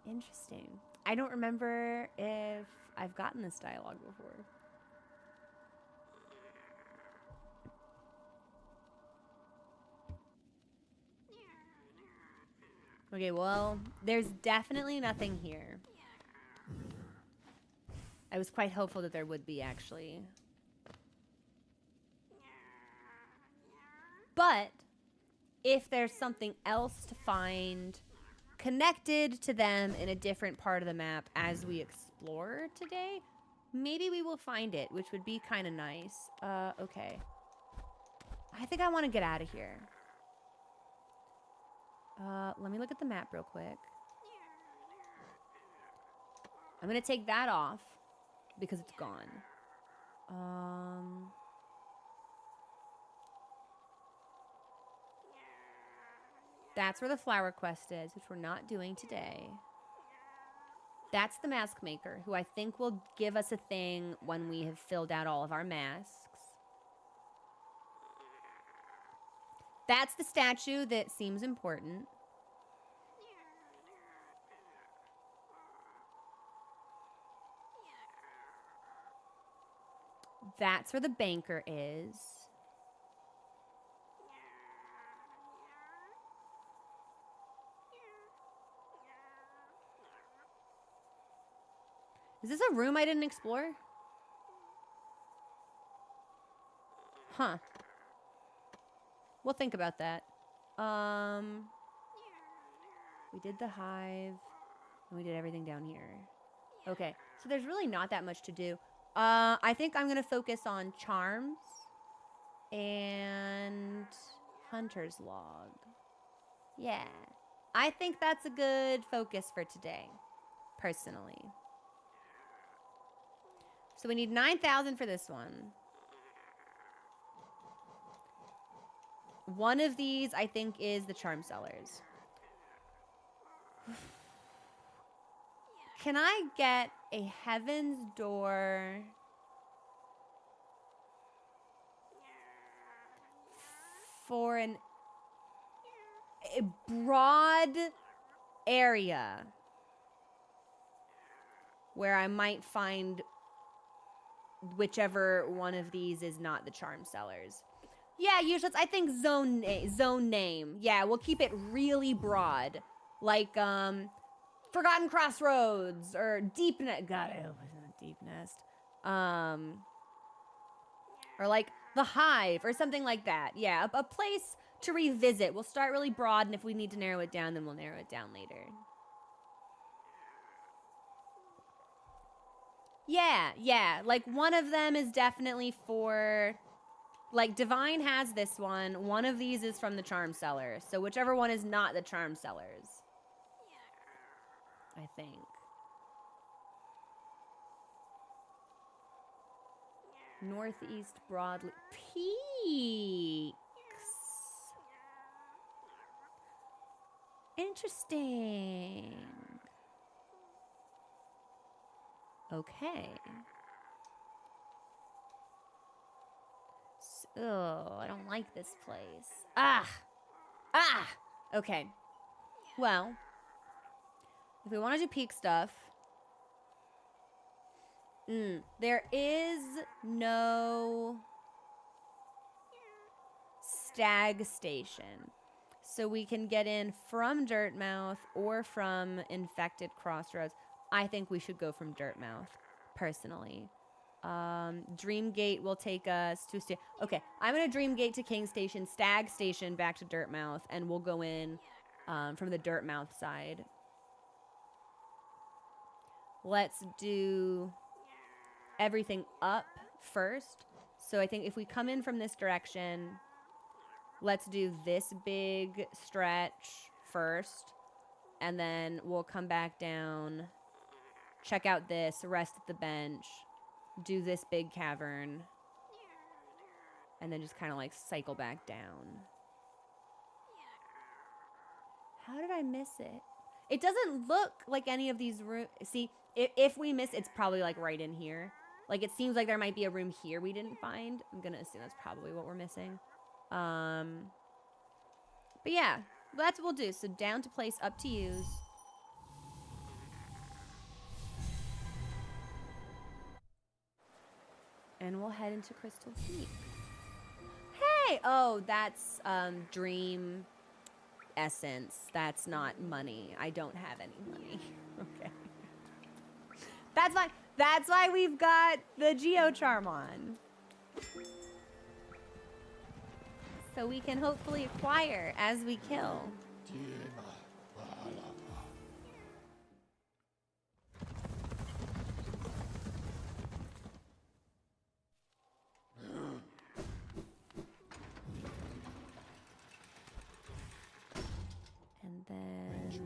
Interesting. I don't remember if I've gotten this dialogue before. Okay, well, there's definitely nothing here. I was quite hopeful that there would be, actually. But if there's something else to find connected to them in a different part of the map as we explore today, maybe we will find it, which would be kind of nice. Okay. I think I want to get out of here. Let me look at the map real quick. I'm going to take that off because it's gone. That's where the flower quest is, which we're not doing today. That's the mask maker, who I think will give us a thing when we have filled out all of our masks. That's the statue that seems important. That's where the banker is. Is this a room I didn't explore? Huh. We'll think about that. We did the hive, and we did everything down here. Okay, so there's really not that much to do. I think I'm gonna focus on charms and hunter's log. Yeah, I think that's a good focus for today, personally. So we need 9,000 for this one. One of these, I think, is the charm sellers. Can I get a heaven's door for a broad area where I might find whichever one of these is not the charm sellers? Yeah, usually I think zone name. Yeah, we'll keep it really broad, like Forgotten Crossroads or Deep Nest. God, I hope it's not Deep Nest. Or like the Hive or something like that. Yeah, a place to revisit. We'll start really broad, and if we need to narrow it down, then we'll narrow it down later. Yeah. Like one of them is definitely for, like Divine has this one. One of these is from the Charm Cellar. So whichever one is not the Charm Cellars, I think. Northeast Broadly. Peaks. Interesting. Okay. Oh, I don't like this place. Ah! Okay. Well, if we want to do peak stuff, there is no stag station. So we can get in from Dirtmouth or from Infected Crossroads. I think we should go from Dirtmouth, personally. Dreamgate will take us to... Okay, I'm going to Dreamgate to King Station, Stag Station back to Dirtmouth, and we'll go in from the Dirtmouth side. Let's do everything up first. So I think if we come in from this direction, let's do this big stretch first, and then we'll come back down, check out this, rest at the bench, do this big cavern, and then just kind of like cycle back down. How did I miss it? It doesn't look like any of these rooms. See, if we miss, it's probably like right in here. Like it seems like there might be a room here we didn't find. I'm gonna assume that's probably what we're missing. But yeah, that's what we'll do. So down to place, up to use. And we'll head into Crystal Peak. Hey! Oh, that's Dream Essence. That's not money. I don't have any money. Okay. That's fine. That's why we've got the Geocharm on. So we can hopefully acquire as we kill. And then...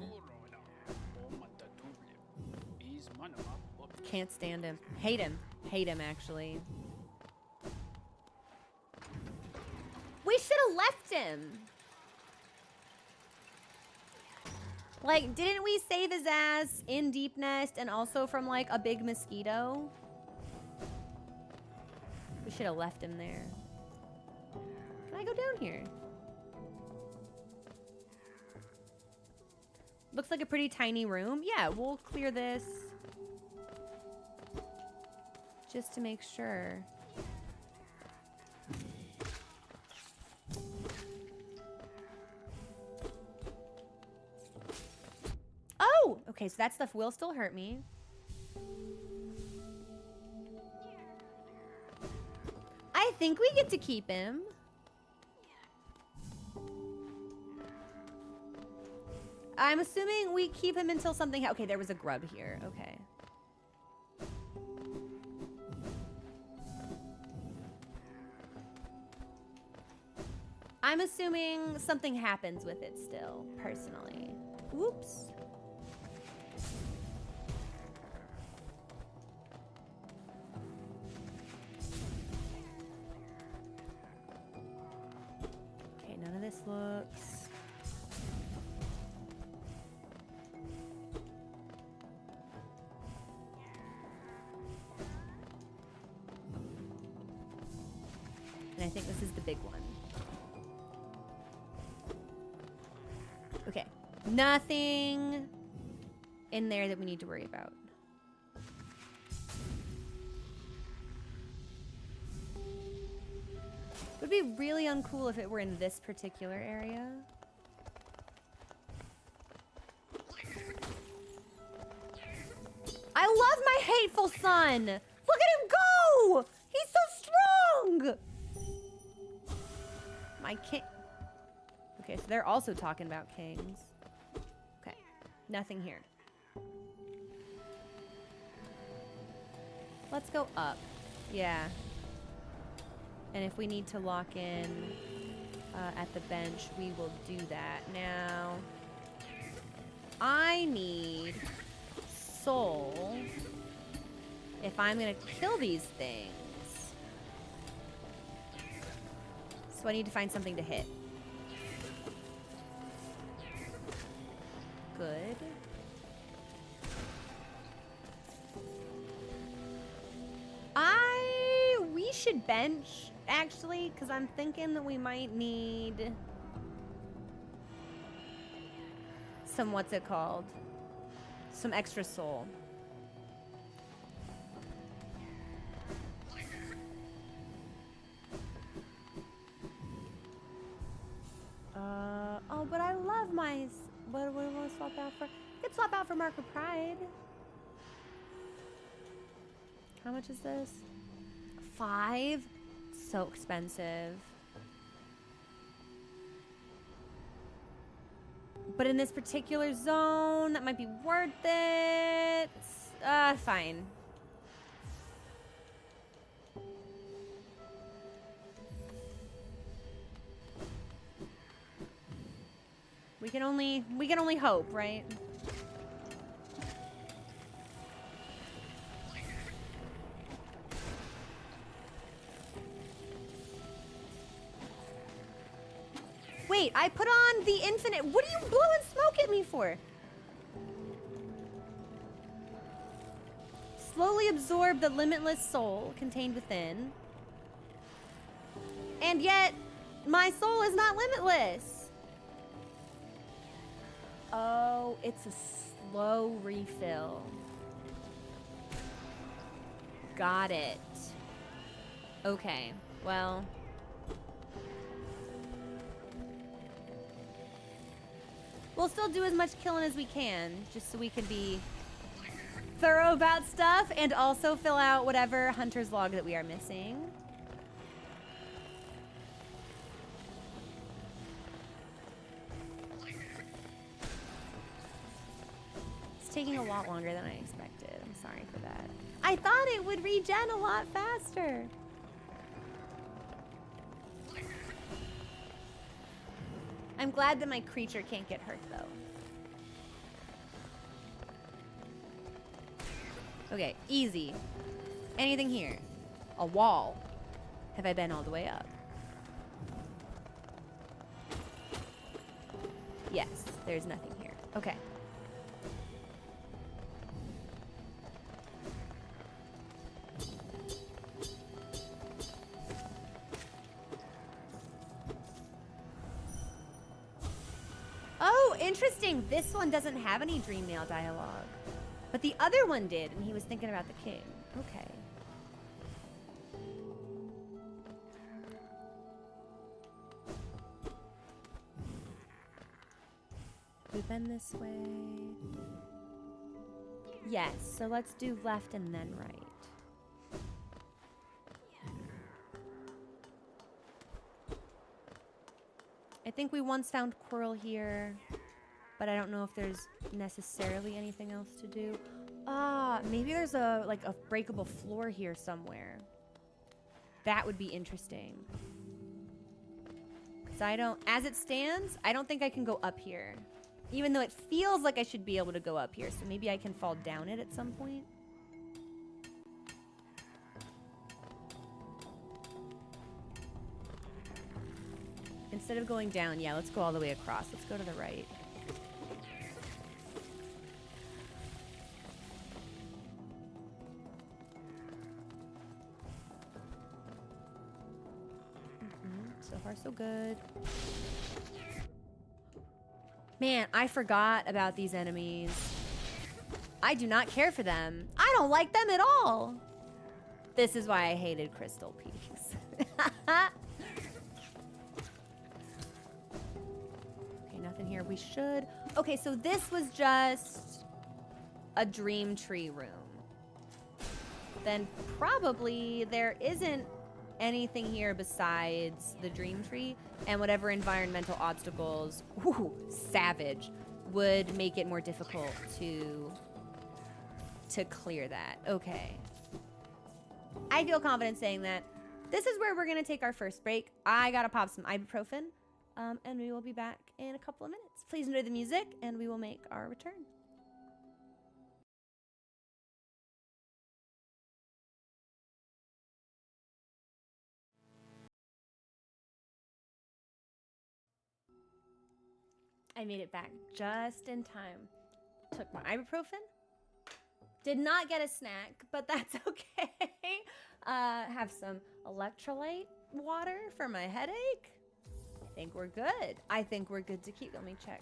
Can't stand him. Hate him. Hate him, actually. We should have left him. Like, didn't we save his ass in Deep Nest and also from, like, a big mosquito? We should have left him there. Can I go down here? Looks like a pretty tiny room. Yeah, we'll clear this. Just to make sure. Oh! Okay, so that stuff will still hurt me. I think we get to keep him. I'm assuming we keep him until something... Okay, there was a grub here. Okay. I'm assuming something happens with it still, personally. Whoops. Okay, none of this looks... And I think this is the big one. Okay. Nothing in there that we need to worry about. It would be really uncool if it were in this particular area. I love my hateful son! Look at him go! He's so strong! My king. Okay, so they're also talking about kings. Okay, nothing here. Let's go up. Yeah. And if we need to lock in at the bench, we will do that. Now, I need soul if I'm gonna kill these things. So I need to find something to hit. Good. We should bench, actually, because I'm thinking that we might need some, what's it called? Some extra soul. Oh, but I love my... What do we want to swap out for? I could swap out for Mark of Pride. How much is this? 5? So expensive. But in this particular zone, that might be worth it. Fine. We can only hope, right? Wait, I put on the infinite. What are you blowing smoke at me for? Slowly absorb the limitless soul contained within. And yet, my soul is not limitless. Oh, it's a slow refill. Got it. Okay, well. We'll still do as much killing as we can, just so we can be thorough about stuff and also fill out whatever hunter's log that we are missing. It's taking a lot longer than I expected. I'm sorry for that. I thought it would regen a lot faster. I'm glad that my creature can't get hurt, though. Okay, easy. Anything here? A wall. Have I been all the way up? Yes, there's nothing here. Okay. Oh, interesting. This one doesn't have any Dreamnail dialogue. But the other one did, and he was thinking about the king. Okay. We've been this way. Yes, so let's do left and then right. I think we once found Quirrell here, but I don't know if there's necessarily anything else to do. Ah, maybe there's a breakable floor here somewhere. That would be interesting. Because as it stands, I don't think I can go up here. Even though it feels like I should be able to go up here, so maybe I can fall down it at some point. Instead of going down, yeah, let's go all the way across. Let's go to the right. So far, so good. Man, I forgot about these enemies. I do not care for them. I don't like them at all. This is why I hated Crystal Peaks. Nothing here. We should. Okay, so this was just a dream tree room. Then probably there isn't anything here besides the dream tree, and whatever environmental obstacles, ooh, savage, would make it more difficult to clear that. Okay. I feel confident saying that. This is where we're going to take our first break. I got to pop some ibuprofen, and we will be back in a couple of minutes. Please enjoy the music, and we will make our return. I made it back just in time. Took my ibuprofen. Did not get a snack, but that's okay. Have some electrolyte water for my headache. I think we're good. I think we're good to keep. Let me check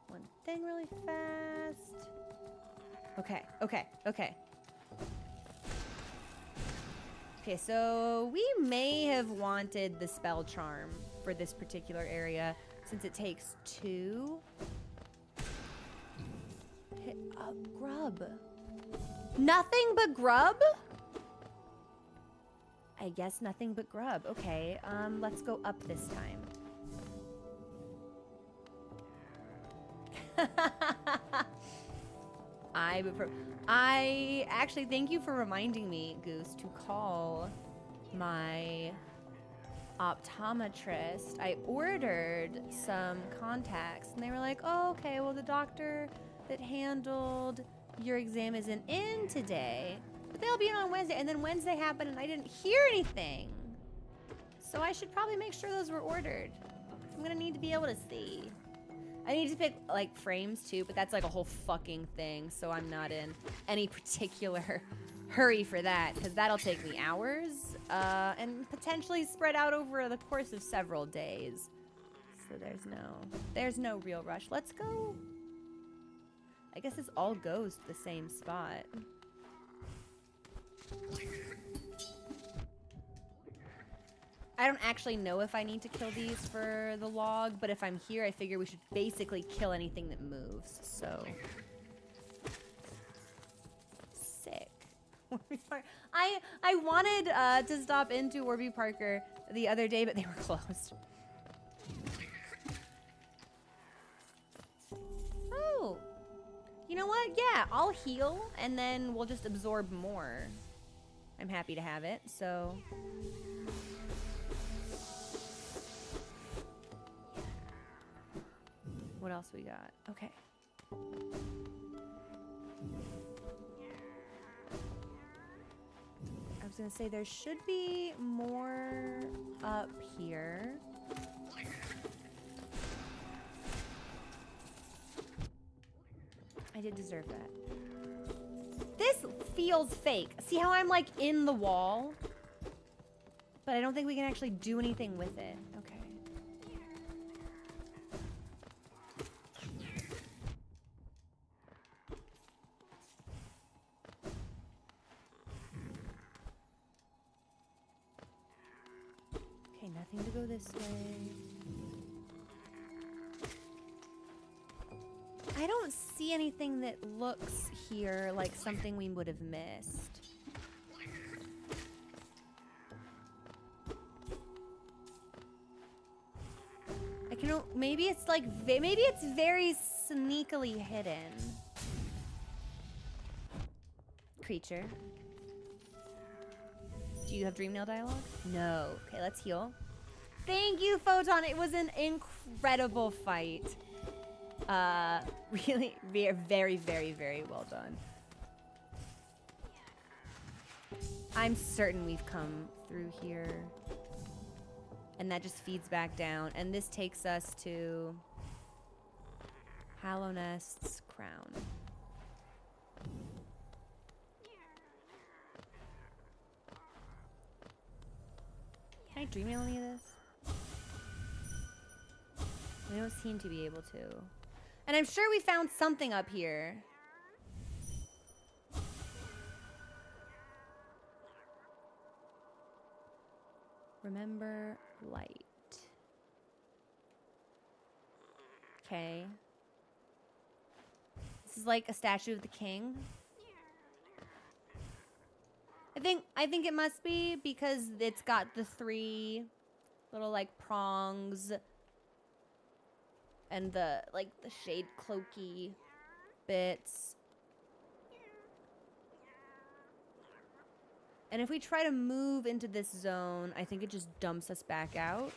one thing really fast. Okay. Okay, so we may have wanted the spell charm for this particular area since it takes 2. Hit a grub. Nothing but grub? I guess nothing but grub. Okay, let's go up this time. I actually, thank you for reminding me, Goose, to call my optometrist. I ordered some contacts, and they were like, oh, okay, well, the doctor that handled your exam isn't in today, but they'll be in on Wednesday. And then Wednesday happened, and I didn't hear anything. So I should probably make sure those were ordered. I'm gonna need to be able to see. I need to pick, like, frames, too, but that's, like, a whole fucking thing, so I'm not in any particular hurry for that, because that'll take me hours, and potentially spread out over the course of several days. So there's no real rush. Let's go. I guess this all goes to the same spot. I don't actually know if I need to kill these for the log, but if I'm here, I figure we should basically kill anything that moves, so. Sick. I wanted to stop into Warby Parker the other day, but they were closed. Oh. You know what? Yeah, I'll heal, and then we'll just absorb more. I'm happy to have it, so. What else we got? Okay. I was gonna say there should be more up here. I did deserve that. This feels fake. See how I'm like in the wall? But I don't think we can actually do anything with it. Okay. Okay, nothing to go this way. I don't see anything that looks here like something we would have missed. I can, maybe it's like, maybe it's very sneakily hidden. Creature. Do you have Dreamnail dialogue? No. Okay, let's heal. Thank you, Photon. It was an incredible fight. Really, very, very, very well done. I'm certain we've come through here. And that just feeds back down. And this takes us to Hallownest's crown. Can I Dreamnail any of this? I don't seem to be able to. And I'm sure we found something up here. Remember light. Okay. This is like a statue of the king. I think it must be because it's got the 3 little like prongs and the like the shade cloaky bits. And if we try to move into this zone, I think it just dumps us back out.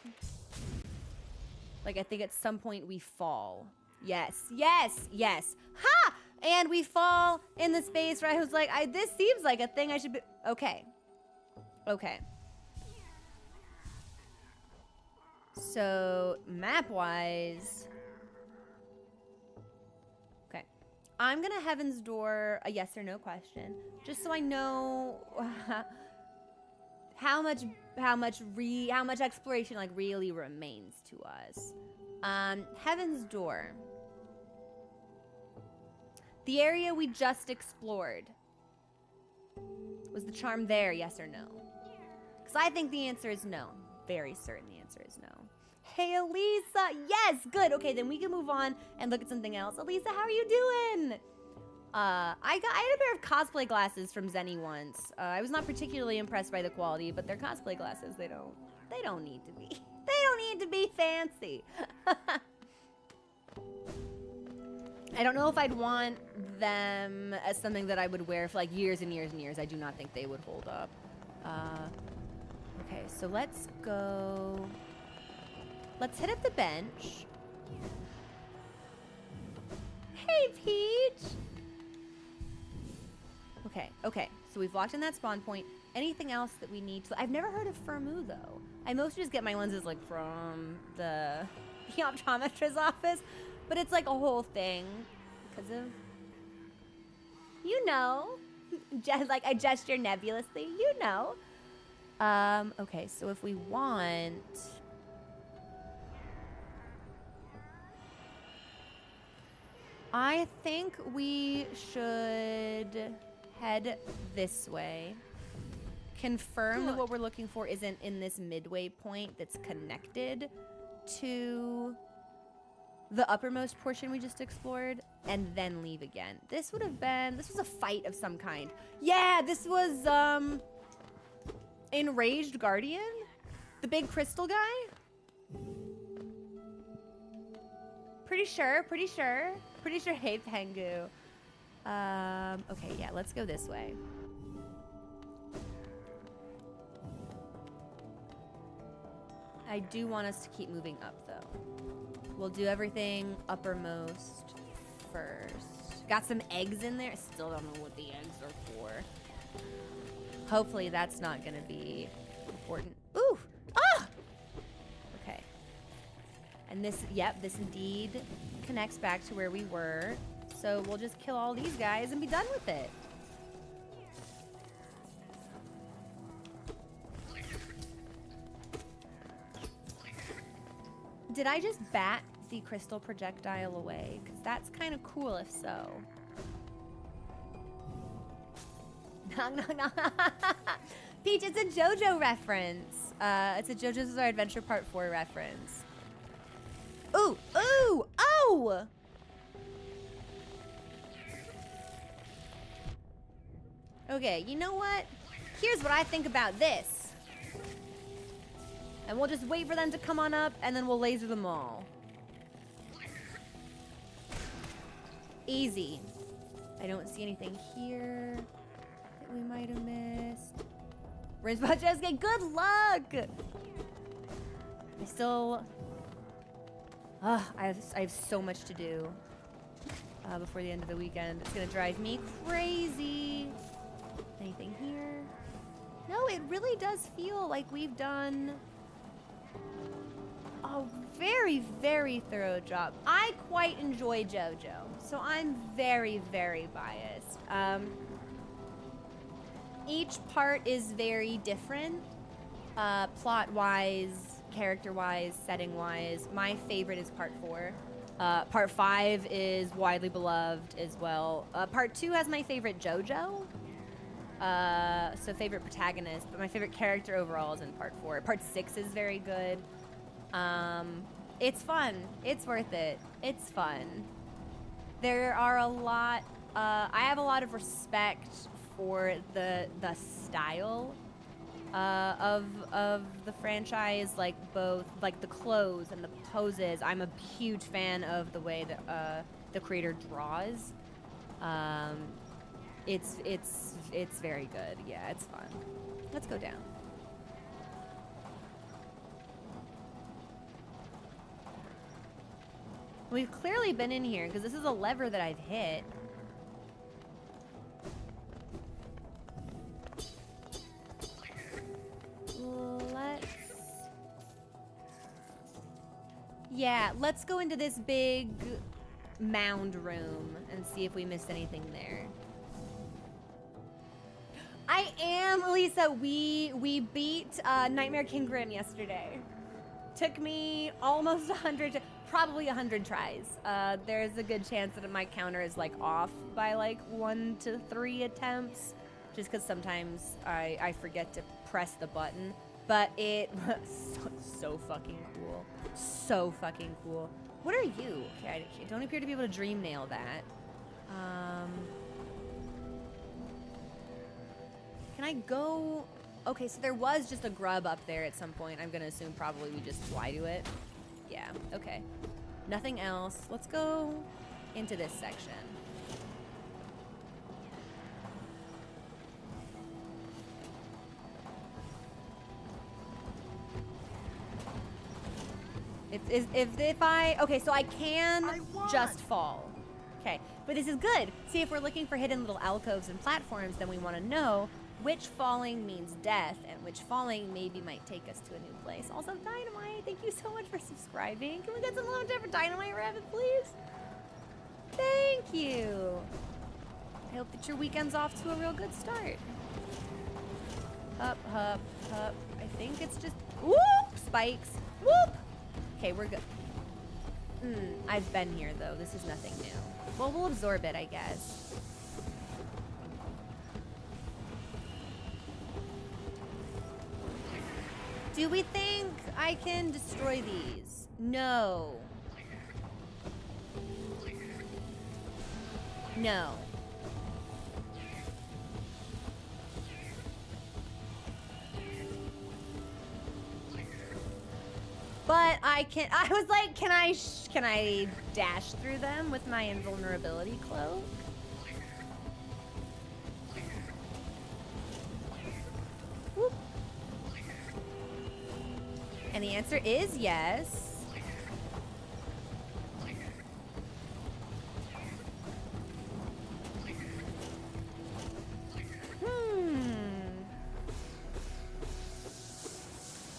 Like, I think at some point we fall. Yes, yes, yes. Ha! And we fall in the space where I was like, this seems like a thing I should be... Okay. Okay. So, map-wise... Okay. I'm gonna Heaven's Door a yes or no question, just so I know how much exploration like really remains to us. Heaven's Door. The area we just explored. Was the charm there, yes or no? Because I think the answer is no. Very certain the answer is no. Hey, Elisa. Yes, good. Okay, then we can move on and look at something else. Elisa, how are you doing? I had a pair of cosplay glasses from Zenny once. I was not particularly impressed by the quality, but they're cosplay glasses. They don't need to be. They don't need to be fancy. I don't know if I'd want them as something that I would wear for like years and years and years. I do not think they would hold up. Okay, so let's go. Let's hit up the bench. Hey, Peach. Okay, so we've locked in that spawn point. Anything else that we need to... I've never heard of Firmu, though. I mostly just get my lenses, like, from the optometrist's office. But it's, like, a whole thing. Because of... You know. Just, like, I gesture nebulously. You know. Okay, so if we want... I think we should head this way. Confirm that what we're looking for isn't in this midway point that's connected to the uppermost portion we just explored, and then leave again. This was a fight of some kind. Yeah, this was, Enraged Guardian? The big crystal guy? Pretty sure. Hey, Pengu. Okay, yeah, let's go this way. I do want us to keep moving up, though. We'll do everything uppermost first. Got some eggs in there. Still don't know what the eggs are for. Hopefully that's not gonna be important. Ooh! Ah! Okay. And this, yep, this indeed connects back to where we were. So we'll just kill all these guys and be done with it. Did I just bat the crystal projectile away? Because that's kind of cool if so. Peach, it's a JoJo reference. It's a JoJo's Bizarre Adventure Part 4 reference. Ooh, ooh, oh! Okay, you know what? Here's what I think about this. And we'll just wait for them to come on up, and then we'll laser them all. Easy. I don't see anything here that we might have missed. Rinspot Jesuke, good luck! I still... I have so much to do before the end of the weekend. It's gonna drive me crazy. Anything here? No, it really does feel like we've done a very, very thorough job. I quite enjoy JoJo, so I'm very, very biased. Each part is very different, plot-wise, character-wise, setting-wise. My favorite is Part 4. Part 5 is widely beloved as well. Part 2 has my favorite JoJo. So favorite protagonist, but my favorite character overall is in Part 4. Part 6 is very good. It's fun. It's worth it. It's fun. There are a lot, I have a lot of respect for the style of the franchise, like both like the clothes and the poses. I'm a huge fan of the way that the creator draws. It's very good. Yeah, it's fun. Let's go down. We've clearly been in here because this is a lever that I've hit. Let's go into this big mound room and see if we missed anything there. I am, Lisa. We beat Nightmare King Grim yesterday. Took me almost 100, probably 100 tries. There's a good chance that my counter is like off by like 1 to 3 attempts, just because sometimes I forget to press the button. But it was so fucking cool. So fucking cool. What are you? Okay, I don't appear to be able to dream nail that. Can I go? Okay, so there was just a grub up there at some point. I'm gonna assume probably we just fly to it. Yeah, okay. Nothing else. Let's go into this section. If I, okay, so I can just fall. Okay, but this is good. See, if we're looking for hidden little alcoves and platforms, then we want to know which falling means death and which falling maybe might take us to a new place. Also, Dynamite, thank you so much for subscribing. Can we get some love for Dynamite Rabbit, please? Thank you. I hope that your weekend's off to a real good start. Up, up, up. I think it's just, whoop, spikes, whoop. Okay, we're good. I've been here, though. This is nothing new. Well, we'll absorb it, I guess. Do we think I can destroy these? No. No. But I was like, can I dash through them with my invulnerability cloak? Whoop. And the answer is yes.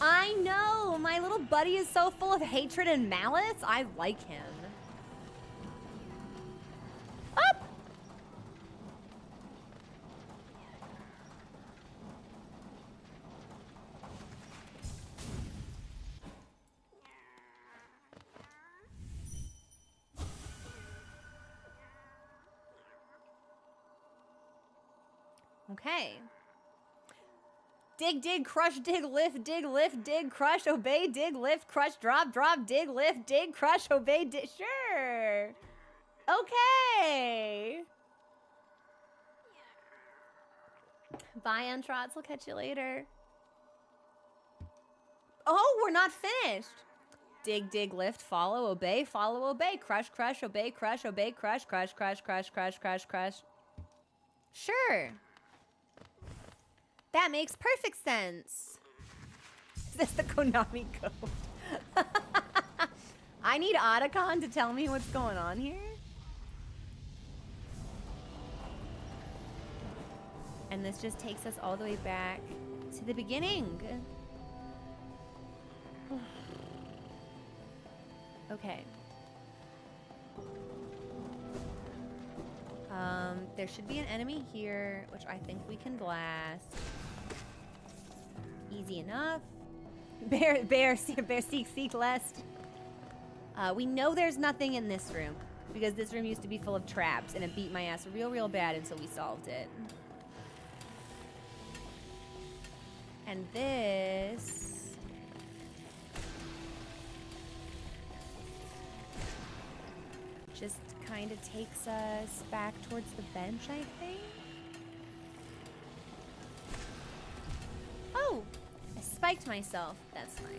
I know, my little buddy is so full of hatred and malice. I like him. Up! Okay. Dig, dig, crush, dig, lift, dig, crush, obey, dig, lift, crush, drop, drop, dig, lift, dig, crush, obey, dig. Sure. Okay. Bye, Untrots. We'll catch you later. Oh, we're not finished. Dig, dig, lift, follow, obey, crush, crush, obey, crush, crush, crush, crush, crush, crush, crush. Sure. That makes perfect sense. Is this the Konami code? I need Otacon to tell me what's going on here. And this just takes us all the way back to the beginning. Okay. There should be an enemy here, which I think we can blast. Easy enough. Bear, seek lest. We know there's nothing in this room because this room used to be full of traps and it beat my ass real bad until we solved it. And this... just kind of takes us back towards the bench, I think. liked myself. That's fine.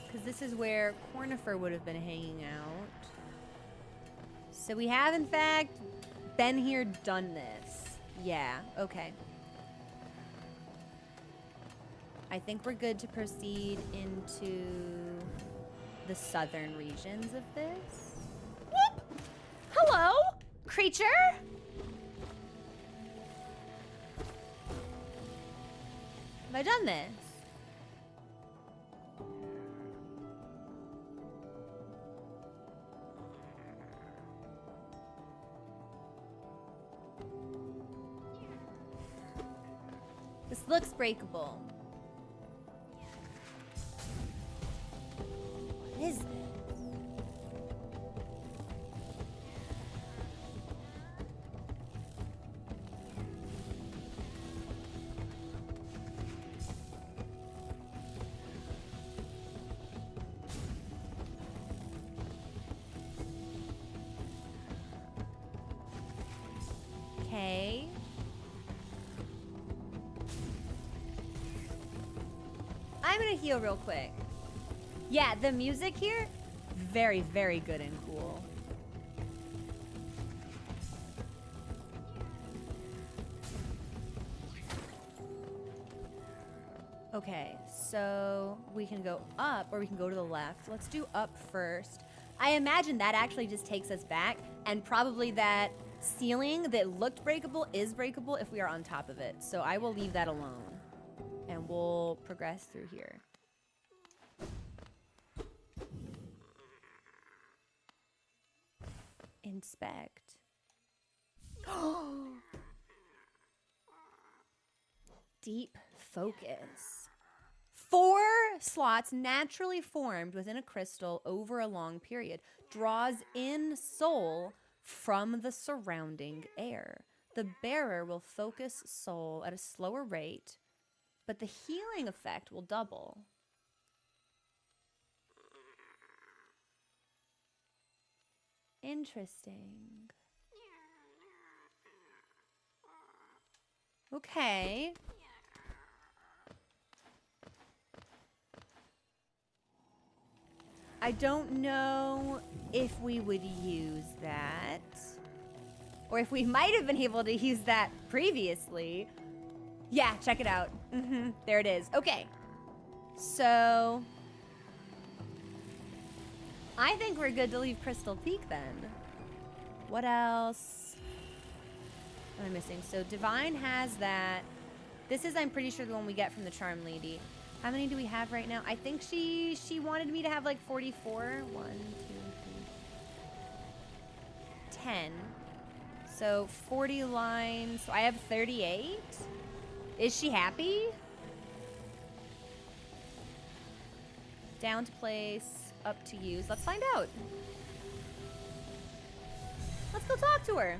Because this is where Cornifer would have been hanging out. So we have, in fact, been here, done this. Yeah, okay. I think we're good to proceed into the southern regions of this. Whoop! Hello, creature! Have I done this? This looks breakable. What is this? Okay. I'm gonna heal real quick. Yeah, the music here, very, very good and cool. Okay, so we can go up or we can go to the left. Let's do up first. I imagine that actually just takes us back, and probably that ceiling that looked breakable is breakable if we are on top of it. So I will leave that alone. And we'll progress through here. Inspect. Deep focus. 4 slots naturally formed within a crystal over a long period. Draws in soul from the surrounding air. The bearer will focus soul at a slower rate, but the healing effect will double. Interesting. Okay. I don't know if we would use that, or if we might have been able to use that previously. Yeah, check it out. There it is. Okay. So I think we're good to leave Crystal Peak then. What else am I missing? So Divine has that. This is, I'm pretty sure, the one we get from the Charm Lady. How many do we have right now? I think she wanted me to have like 44. 1, 2, 3, 10. So 40 lines. So I have 38. Is she happy? Down to place, up to use. Let's find out. Let's go talk to her.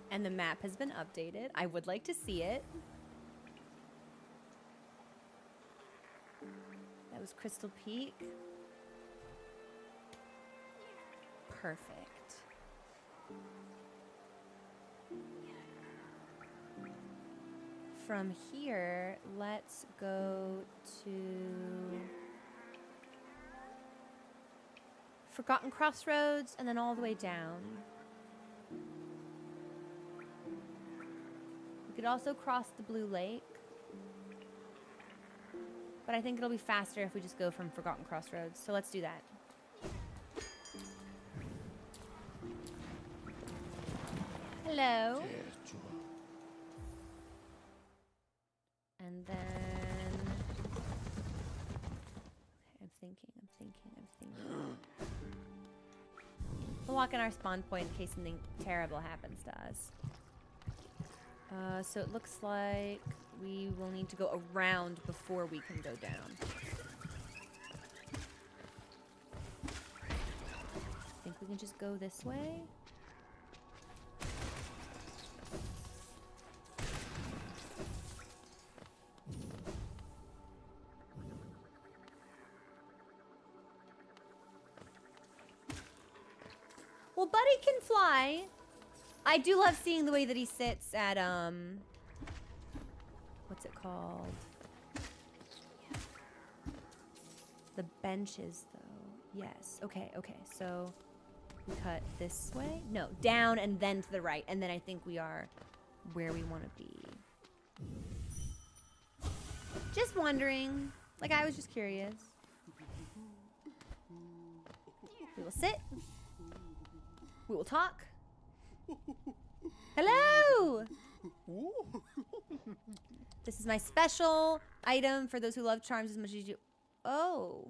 And the map has been updated. I would like to see it. That was Crystal Peak. Perfect. From here, let's go to Forgotten Crossroads and then all the way down. We could also cross the Blue Lake, but I think it'll be faster if we just go from Forgotten Crossroads. So let's do that. Hello. And then okay, I'm thinking. We'll lock in our spawn point in case something terrible happens to us. So it looks like we will need to go around before we can go down. I think we can just go this way. Well, Buddy can fly. I do love seeing the way that he sits at, what's it called? The benches, though. Yes. Okay, okay. So we cut this way? No, down and then to the right. And then I think we are where we want to be. Just wondering. Like, I was just curious. We will sit. We will talk. Hello! This is my special item for those who love charms as much as you. Oh.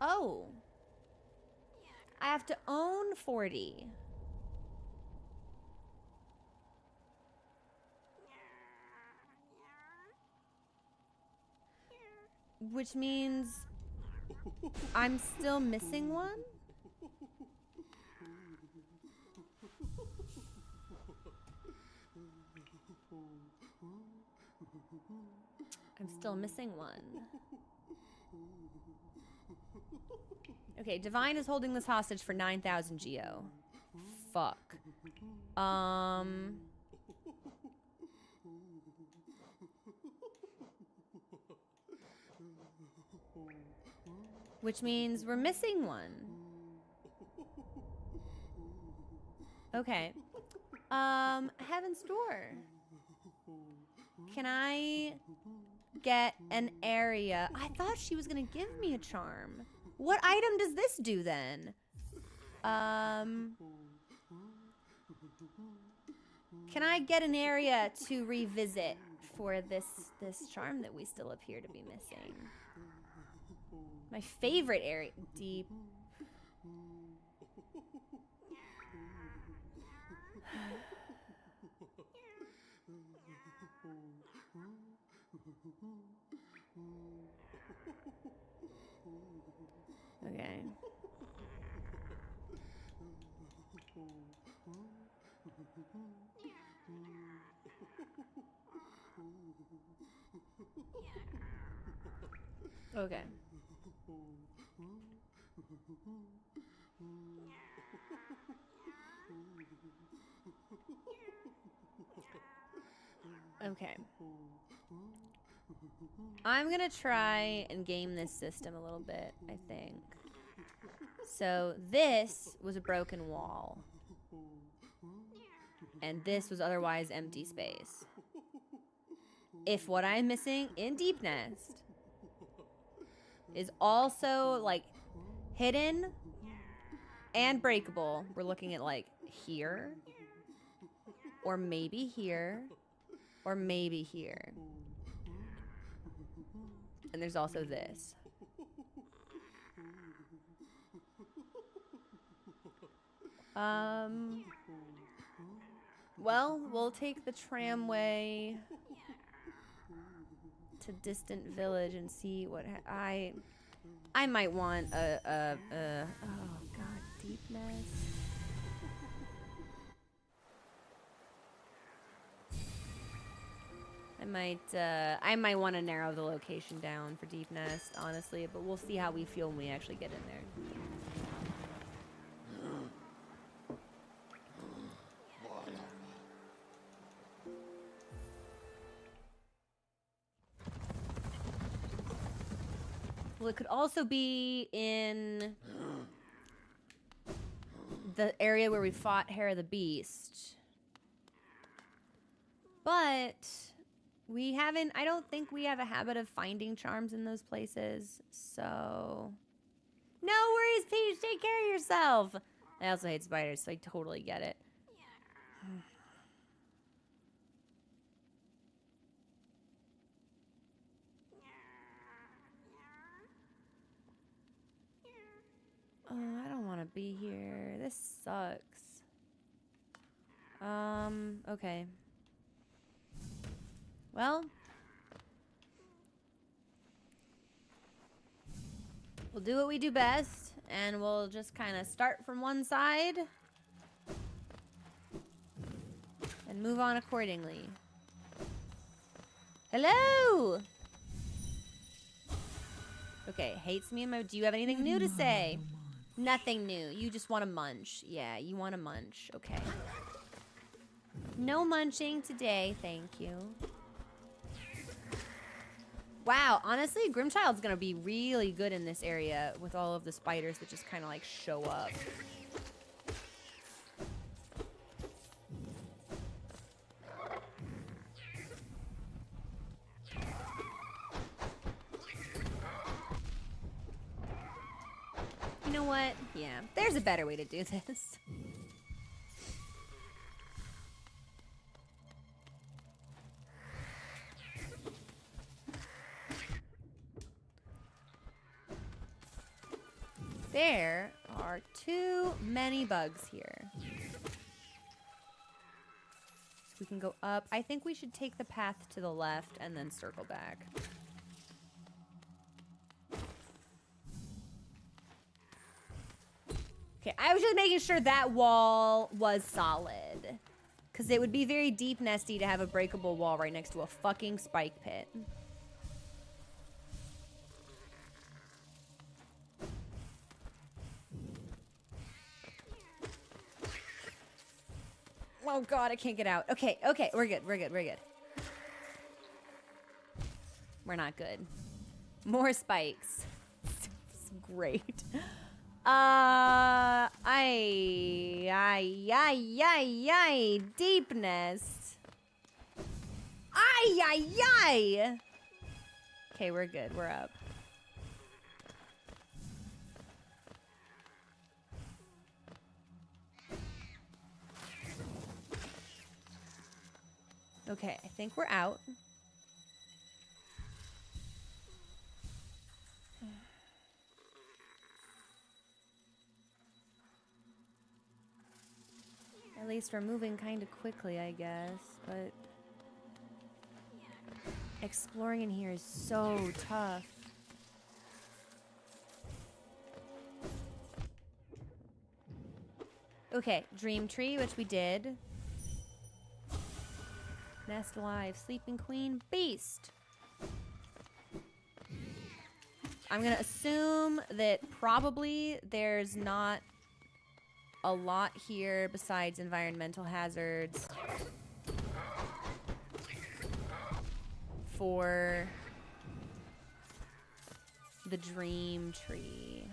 Oh. I have to own 40. Which means I'm still missing one? I'm still missing one. Okay, Divine is holding this hostage for 9,000 geo. Fuck. Which means we're missing one. Okay. Heaven's Door. Can I get an area? I thought she was gonna give me a charm. What item does this do then? Can I get an area to revisit for this charm that we still appear to be missing? My favorite area, deep. Okay. Okay. Okay. I'm gonna try and game this system a little bit, I think. So this was a broken wall. And this was otherwise empty space. If what I'm missing in Deep Nest is also like hidden and breakable, we're looking at like here, or maybe here, or maybe here. And there's also this. Well, we'll take the tramway to Distant Village and see what I might want oh god, Deep Nest. I might want to narrow the location down for Deep Nest, honestly, but we'll see how we feel when we actually get in there. Well, it could also be in the area where we fought Hera the Beast. But we haven't, I don't think we have a habit of finding charms in those places. So, no worries, Peach, take care of yourself. I also hate spiders, so I totally get it. Oh, I don't want to be here. This sucks. Okay. Well, we'll do what we do best, and we'll just kind of start from one side and move on accordingly. Hello! Okay, hates me and my... Do you have anything new to say? Nothing new. You just want to munch. Yeah, you want to munch. Okay. No munching today, thank you. Wow, honestly, Grimchild's gonna be really good in this area with all of the spiders that just kind of like show up. You know what? Yeah, there's a better way to do this. There are too many bugs here. So we can go up. I think we should take the path to the left and then circle back. Okay, I was just making sure that wall was solid. Because it would be very deep nesty to have a breakable wall right next to a fucking spike pit. Oh god, I can't get out. Okay, okay, we're good, we're good, we're good. We're not good. More spikes. It's great. Deep nest. Okay, we're good, we're up. Okay, I think we're out. At least we're moving kind of quickly, I guess, but exploring in here is so tough. Okay, Dream Tree, which we did. Nest Alive, Sleeping Queen, Beast. I'm gonna assume that probably there's not a lot here besides environmental hazards for the Dream Tree.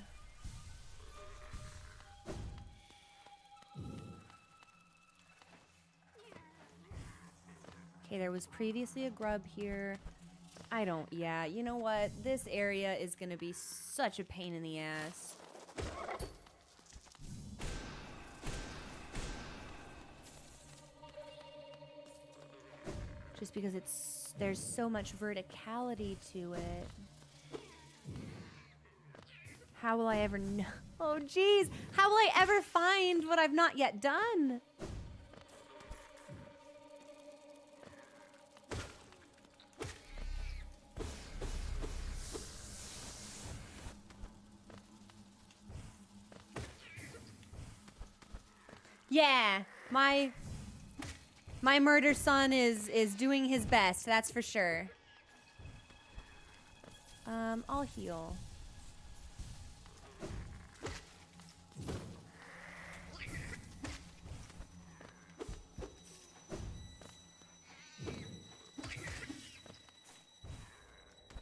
Okay, there was previously a grub here. Yeah, you know what? This area is gonna be such a pain in the ass. Just because there's so much verticality to it. How will I ever know? Oh, geez. How will I ever find what I've not yet done? Yeah, my murder son is doing his best, that's for sure. I'll heal.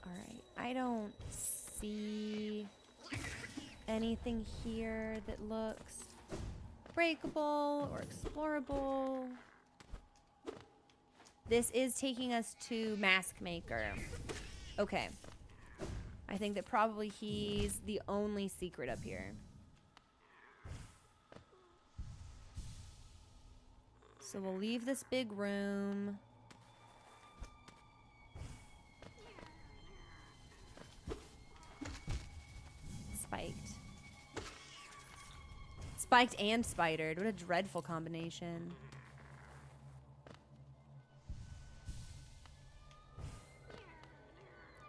Alright, I don't see anything here that looks breakable or explorable. This is taking us to Mask Maker. Okay. I think that probably he's the only secret up here. So we'll leave this big room. Spiked. Spiked and spidered. What a dreadful combination.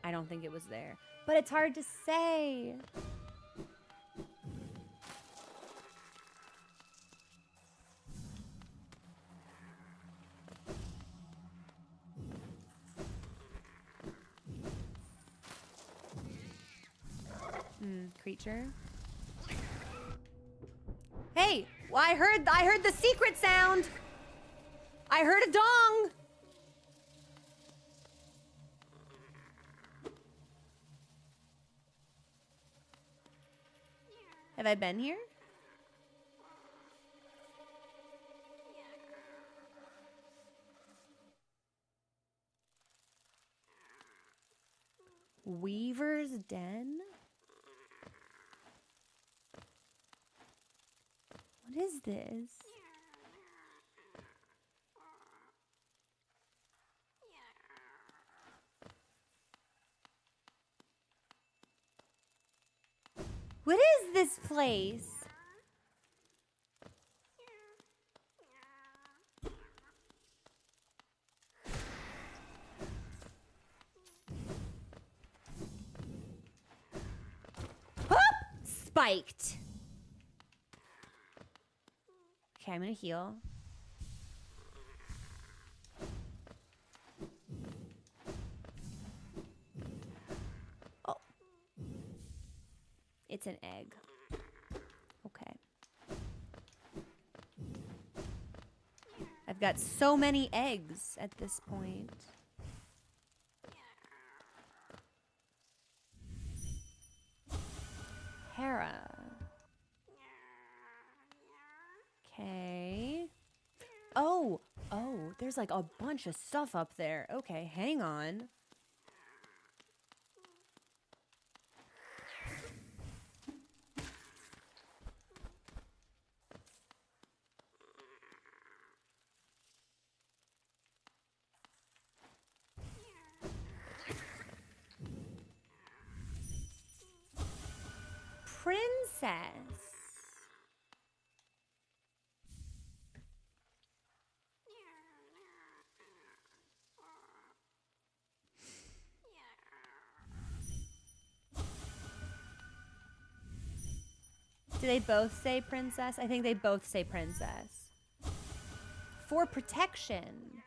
I don't think it was there. But it's hard to say. Creature. Hey, well, I heard the secret sound. I heard a dong. Have I been here? Weaver's Den? What is this? What is this place? Spiked. Okay, I'm gonna heal. Oh. It's an egg. Okay. I've got so many eggs at this point. Hera. Okay. Oh, there's like a bunch of stuff up there. Okay, hang on. Princess. Do they both say princess? I think they both say princess. For protection.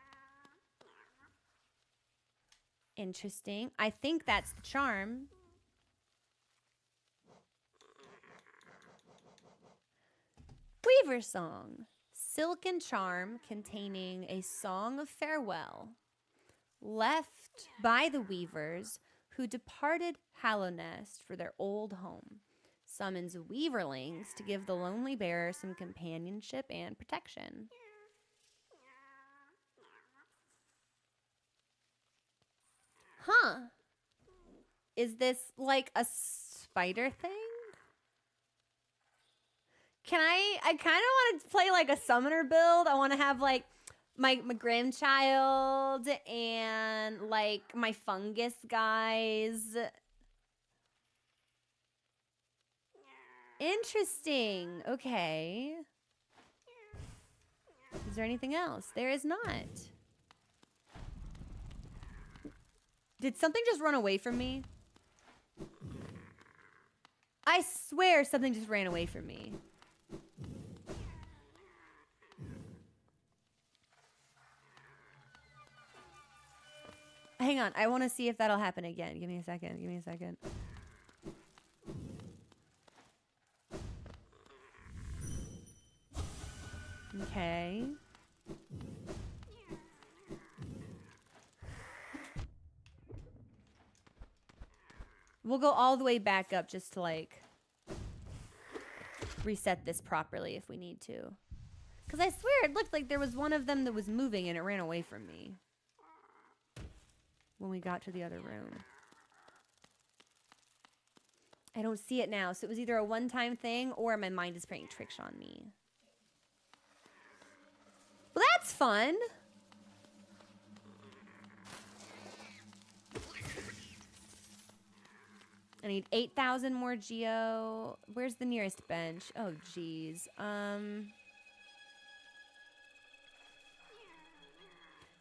Interesting. I think that's the charm. Weaver Song. Silken charm containing a song of farewell left by the weavers who departed Hallownest for their old home. Summons weaverlings to give the lonely bearer some companionship and protection. Huh. Is this like a spider thing? Can I kind of want to play like a summoner build. I want to have like my grandchild and like my fungus guys. Interesting. Okay. Is there anything else? There is not. Did something just run away from me? I swear something just ran away from me. Hang on. I want to see if that'll happen again. Give me a second. Give me a second. Okay. We'll go all the way back up just to like reset this properly if we need to. Because I swear it looked like there was one of them that was moving and it ran away from me when we got to the other room. I don't see it now, so it was either a one-time thing or my mind is playing tricks on me. Well, that's fun. I need 8,000 more geo. Where's the nearest bench? Oh, geez.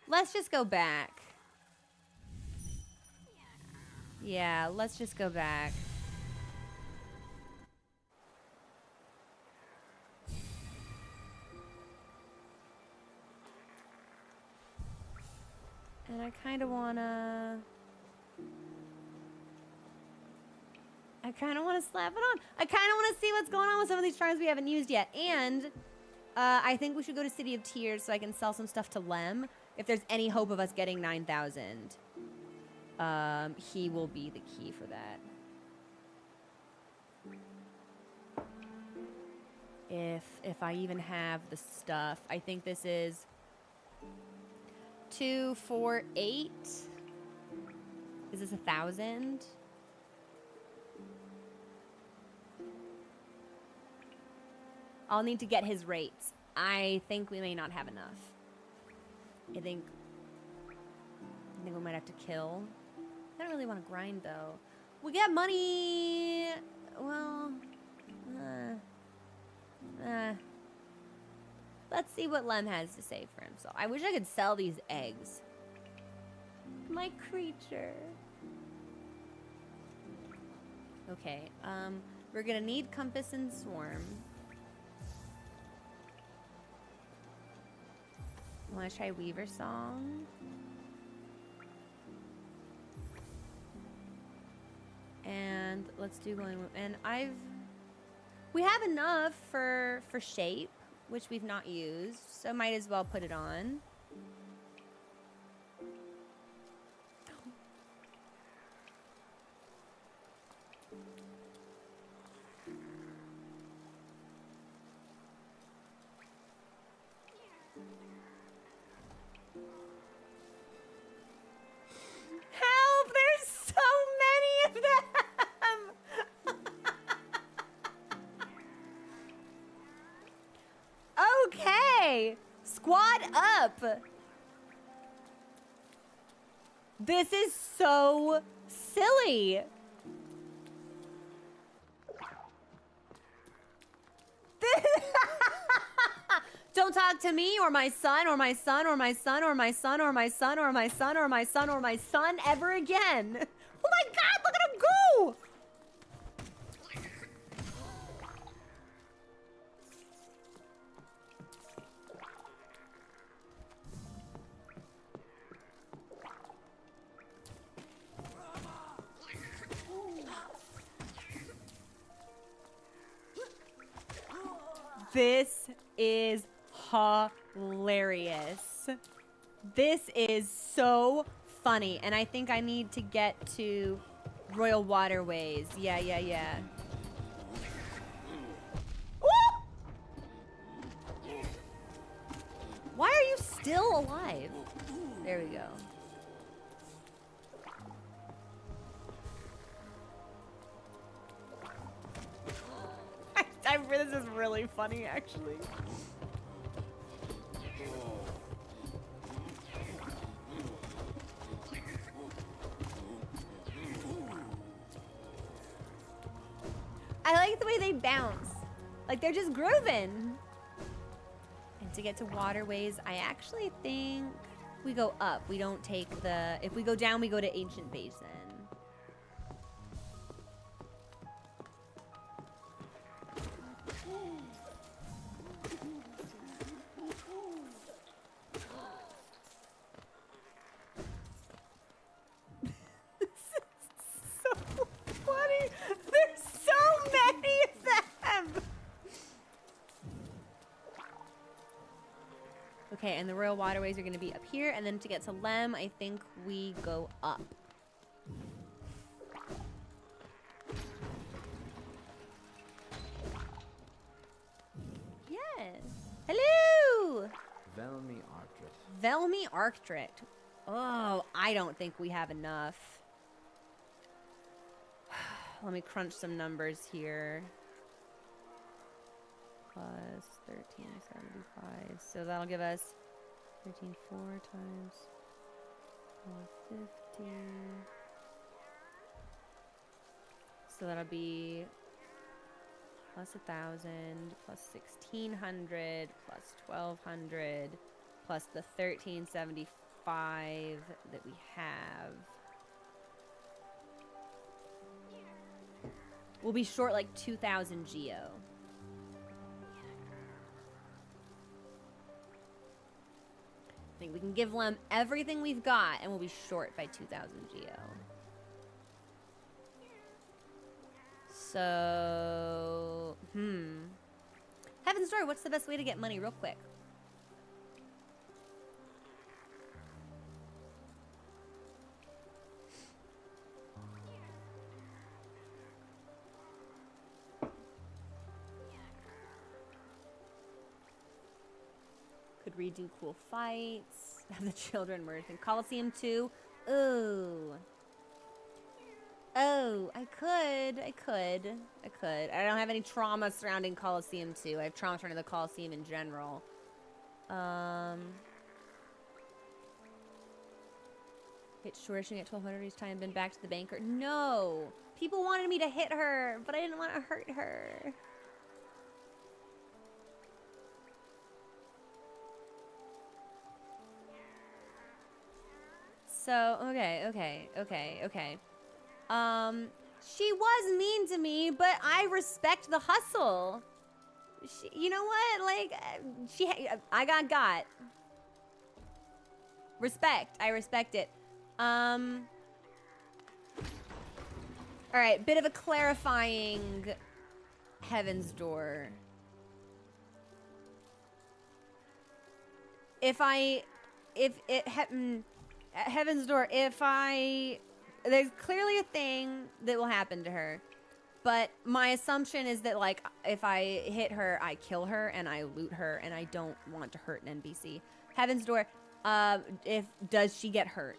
Let's just go back. Yeah, let's just go back. And I kind of want to... I I kind of want to slap it on. I kind of want to see what's going on with some of these charms we haven't used yet. And I think we should go to City of Tears so I can sell some stuff to Lem. If there's any hope of us getting 9,000, he will be the key for that. If I even have the stuff. I think this is 2, 4, 8. Is this 1,000? I'll need to get his rates. I think we may not have enough. I think we might have to kill. I don't really want to grind though. We got money. Well, let's see what Lem has to say for himself. I wish I could sell these eggs. My creature. Okay, we're gonna need Compass and Swarm. I wanna try Weaver Song. And let's do going, and we have enough for shape, which we've not used, so might as well put it on. Help! There's so many of them! Okay, squad up. This is so silly. Don't talk to me or my son or my son or my son or my son or my son or my son or my son or my son ever again. Oh my God, look at him go. This is hilarious. This is so funny. And I think I need to get to Royal Waterways. Yeah. Ooh! Why are you still alive? There we go. This is really funny, actually. I like the way they bounce. Like they're just grooving. And to get to Waterways, I actually think we go up. We don't take the... If we go down, we go to Ancient Basin. Okay, and the Royal Waterways are going to be up here, and then to get to Lem, I think we go up. Yes. Hello! Velmi Arctrict. Velmi Arctrict. Oh, I don't think we have enough. Let me crunch some numbers here. Plus 1375. So that'll give us 13 4 times 450. So that'll be plus 1,000, plus 1,600, plus 1,200, plus the 1375 that we have. We'll be short like 2,000 geo. I think we can give Lem everything we've got and we'll be short by 2,000 geo. So, Heaven's Door, what's the best way to get money real quick? Could redo cool fights. Have the children murdered in Coliseum 2. Ooh. Oh, I could. I don't have any trauma surrounding Coliseum 2. I have trauma surrounding the Coliseum in general. Hit Shorishing at 1200 each time, been back to the banker. No! People wanted me to hit her, but I didn't want to hurt her. So, okay. She was mean to me, but I respect the hustle. You know what? Like, I got. Respect. I respect it. All right, bit of a clarifying Heaven's Door. Heaven's Door, there's clearly a thing that will happen to her, but my assumption is that, like, if I hit her, I kill her and I loot her, and I don't want to hurt an NPC. Heaven's Door, does she get hurt?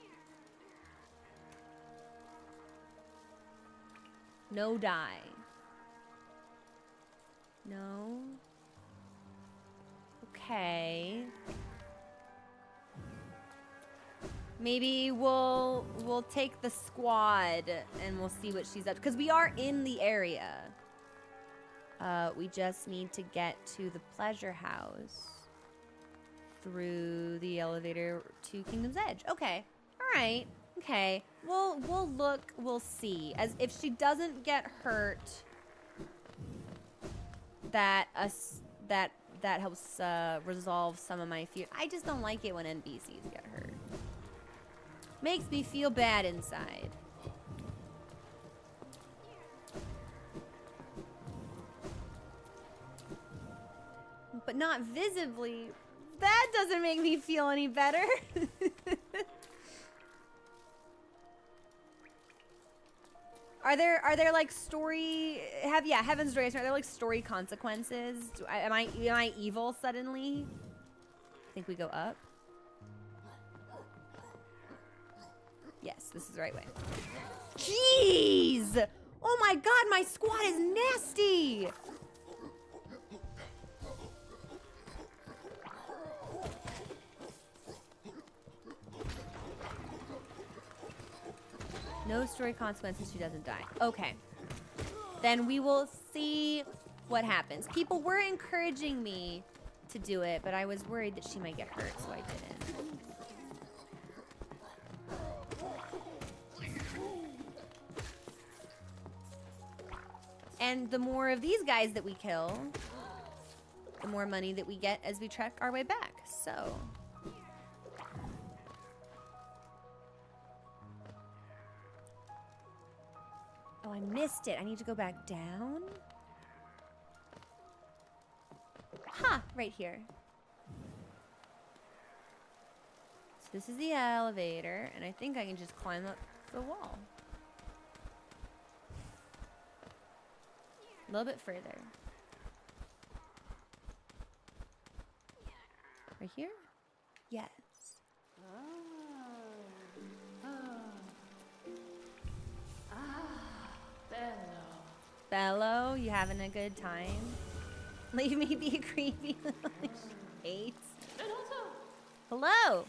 No die. No. Okay. Maybe we'll take the squad and we'll see what she's up to. Because we are in the area. We just need to get to the pleasure house through the elevator to Kingdom's Edge. Okay. All right. Okay. We'll look. We'll see. As if she doesn't get hurt, that helps resolve some of my fear. I just don't like it when NPCs get hurt. Makes me feel bad inside. But not visibly. That doesn't make me feel any better. Are there like story Heaven's Door, are there like story consequences? Am I evil suddenly? I think we go up. Yes, this is the right way. Jeez! Oh my god, my squad is nasty! No story consequences, she doesn't die. Okay. Then we will see what happens. People were encouraging me to do it, but I was worried that she might get hurt, so I didn't. And the more of these guys that we kill, the more money that we get as we trek our way back. So... oh, I missed it. I need to go back down? Ha! Right here. So this is the elevator, and I think I can just climb up the wall. A little bit further. Right here? Yes. Bello, you having a good time? Leave me be creepy. Eight. Hello.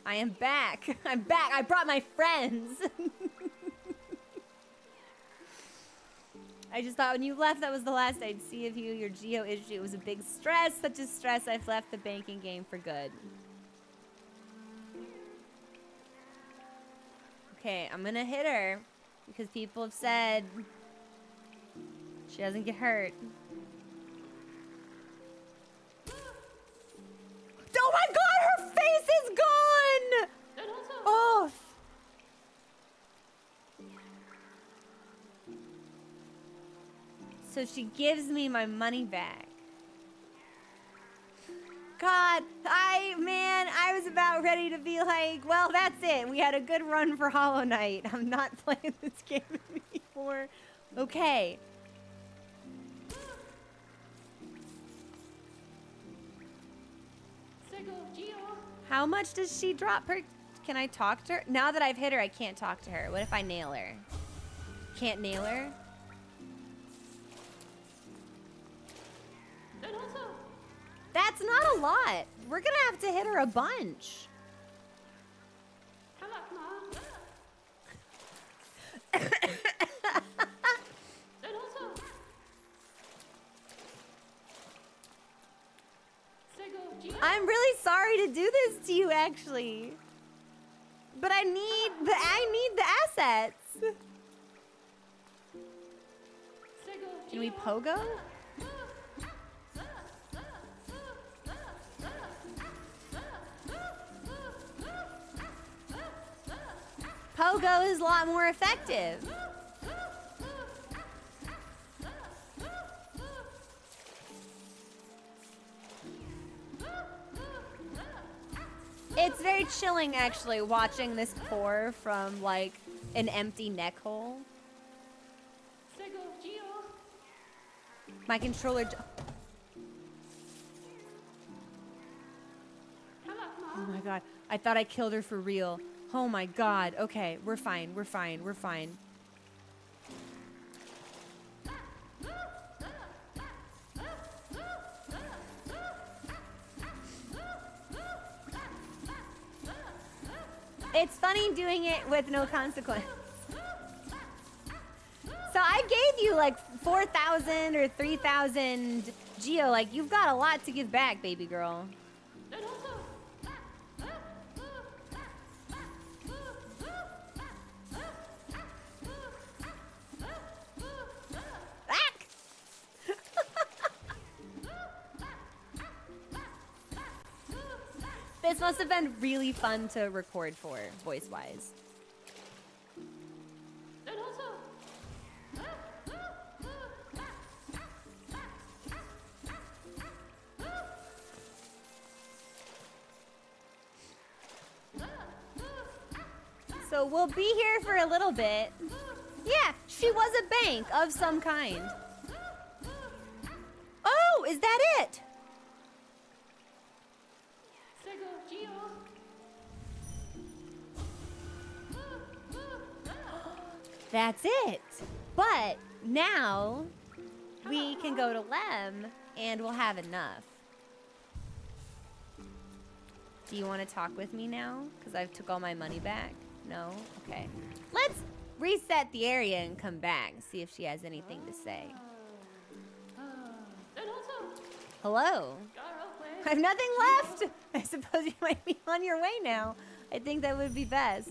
I am back. I'm back. I brought my friends. I just thought when you left, that was the last I'd see of you. Your geo issue, it was a big stress. Such a stress, I've left the banking game for good. Okay, I'm gonna hit her because people have said she doesn't get hurt. Oh my god, her face is gone! Oh. So she gives me my money back. God, I was about ready to be like, well, that's it. We had a good run for Hollow Knight. I'm not playing this game anymore. Okay. How much does she drop per... Can I talk to her? Now that I've hit her, I can't talk to her. What if I nail her? Can't nail her? That's not a lot. We're gonna have to hit her a bunch. I'm really sorry to do this to you, actually. But I need the assets. Can we pogo? Pogo is a lot more effective. It's very chilling, actually, watching this pour from, like, an empty neck hole. My controller... Oh my god. I thought I killed her for real. Oh my god. Okay, we're fine. We're fine. We're fine. It's funny doing it with no consequence. So I gave you like 4,000 or 3,000 Geo. Like, you've got a lot to give back, baby girl. This must have been really fun to record for, voice-wise. So we'll be here for a little bit. Yeah, she was a bank of some kind. Oh, is that it? That's it. But now we can go to Lem and we'll have enough. Do you want to talk with me now? Because I've took all my money back. No? Okay. Let's reset the area and come back and see if she has anything to say. Hello? I have nothing left. I suppose you might be on your way now. I think that would be best.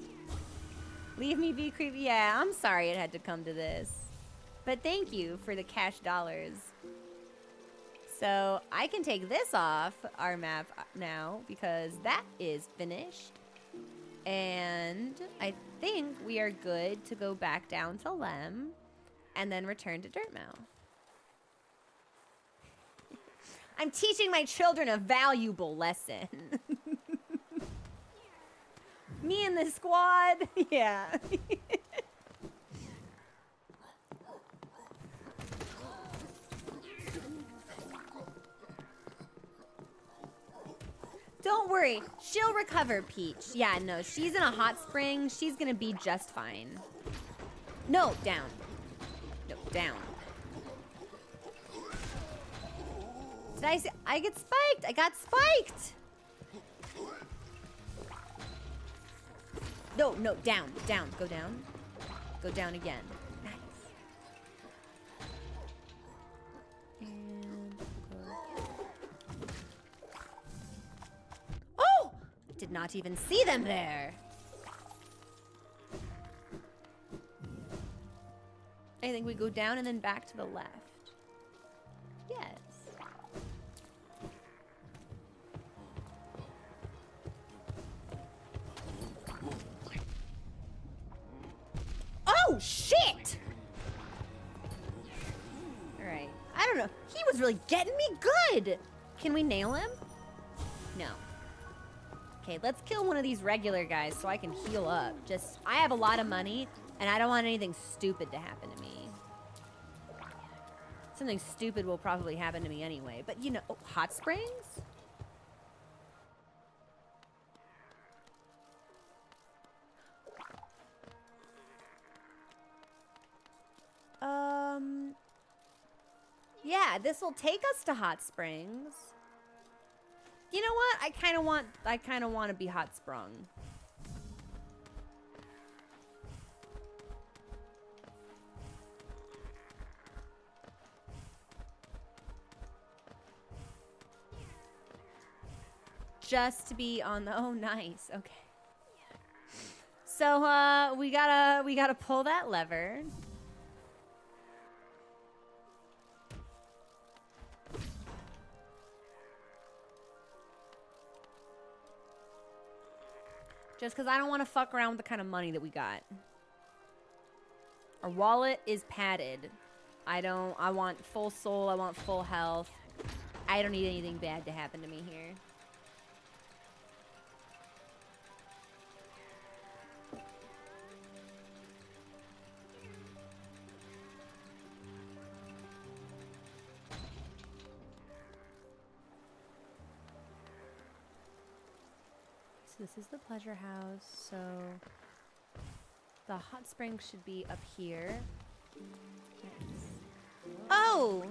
Leave me be creepy. Yeah, I'm sorry it had to come to this. But thank you for the cash dollars. So I can take this off our map now because that is finished. And I think we are good to go back down to Lem and then return to Dirtmouth. I'm teaching my children a valuable lesson. Me and the squad, yeah. Don't worry, she'll recover, Peach. Yeah, no, she's in a hot spring. She's gonna be just fine. No, down. No, down. Did I say I get spiked? I got spiked. No, no, down, down, go down. Go down again. Nice. And go. Oh! Did not even see them there. I think we go down and then back to the left. Yes. Oh, shit! All right. don't know. He was really getting me good. Can we nail him? No. Okay, let's kill one of these regular guys so I can heal up. Just, I have a lot of money, and I don't want anything stupid to happen to me. Something stupid will probably happen to me anyway. But, you know, oh, hot springs? Yeah, this will take us to hot springs. You know what? I kind of want to be hot sprung. Just to be on the, oh, nice. Okay. So, we gotta pull that lever. Just because I don't want to fuck around with the kind of money that we got. Our wallet is padded. I want full soul. I want full health. I don't need anything bad to happen to me here. This is the pleasure house, so the hot spring should be up here. Yes. Oh!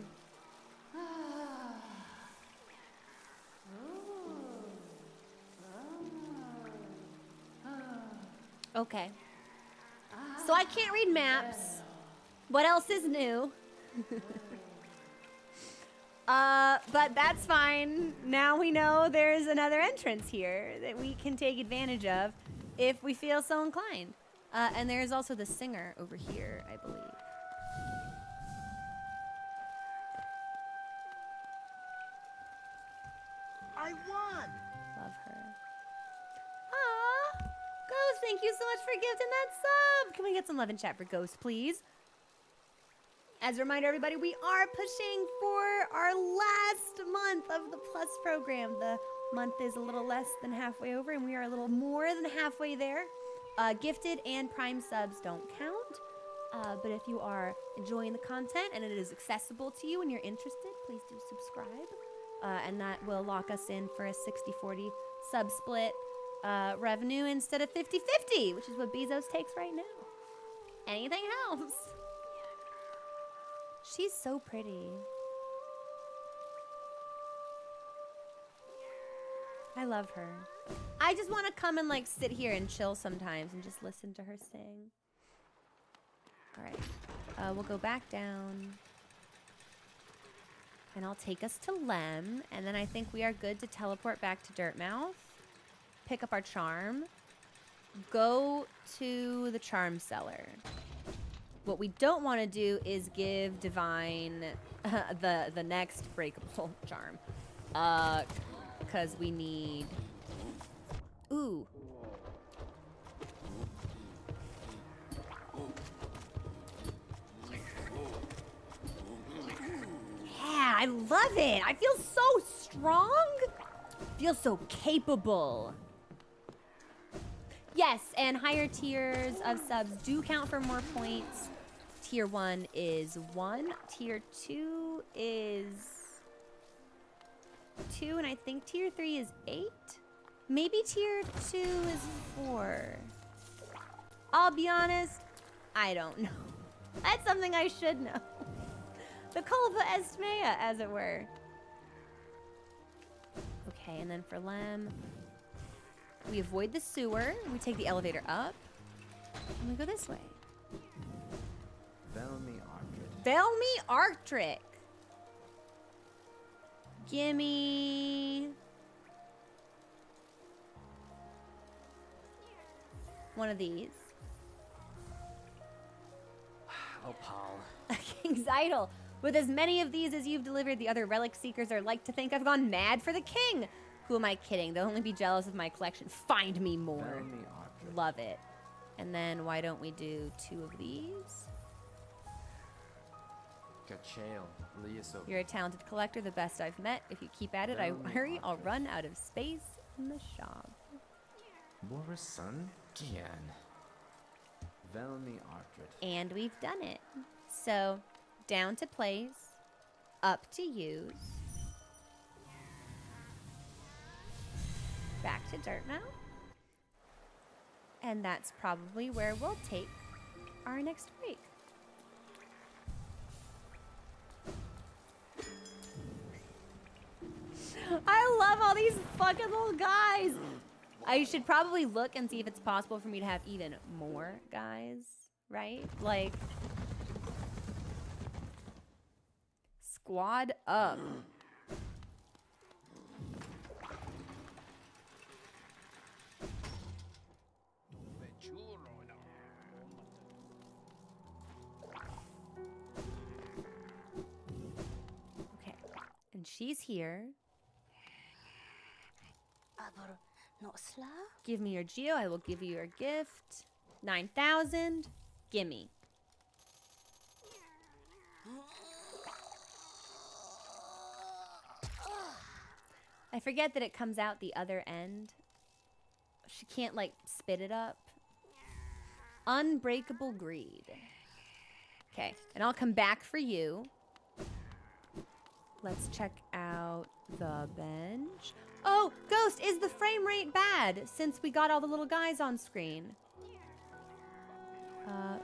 Okay. So I can't read maps. What else is new? But that's fine. Now we know there's another entrance here that we can take advantage of if we feel so inclined. And there's also the singer over here, I believe. I won! Love her. Aw! Ghost, thank you so much for gifting that sub! Can we get some love in chat for Ghost, please? As a reminder, everybody, we are pushing for our last month of the Plus program. The month is a little less than halfway over, and we are a little more than halfway there. Gifted and Prime subs don't count. But if you are enjoying the content and it is accessible to you and you're interested, please do subscribe. And that will lock us in for a 60-40 sub split revenue instead of 50-50, which is what Bezos takes right now. Anything helps. She's so pretty. I love her. I just want to come and like sit here and chill sometimes and just listen to her sing. All right, we'll go back down. And I'll take us to Lem, and then I think we are good to teleport back to Dirtmouth, pick up our charm, go to the charm cellar. What we don't want to do is give Divine the next breakable charm, because we need. Ooh. Yeah, I love it. I feel so strong. I feel so capable. Yes, and higher tiers of subs do count for more points. Tier 1 is 1. Tier 2 is 2, and I think tier 3 is 8. Maybe tier 2 is 4. I'll be honest, I don't know. That's something I should know. The culpa esmea, as it were. Okay, and then for Lem, we avoid the sewer. We take the elevator up, and we go this way. Velmi Arctric. Velmi Arctric. Gimme one of these. Oh, Paul. King's Idol. With as many of these as you've delivered, the other relic seekers are like to think I've gone mad for the king. Who am I kidding? They'll only be jealous of my collection. Find me more. Velmi Arctric. Love it. And then why don't we do 2 of these? Kachale, Liaso. You're a talented collector, the best I've met. If you keep at it, I worry I'll run out of space in the shop. Borasan Gian. Velmi Artred. And we've done it. So, down to place, up to use, back to Dirtmouth. And that's probably where we'll take our next break. I love all these fucking little guys. I should probably look and see if it's possible for me to have even more guys, right? Like, squad up. Okay, and she's here. Give me your geo, I will give you your gift. 9,000. Gimme. I forget that it comes out the other end. She can't, like, spit it up. Unbreakable greed. Okay, and I'll come back for you. Let's check out the bench. Oh, Ghost, is the frame rate bad since we got all the little guys on screen?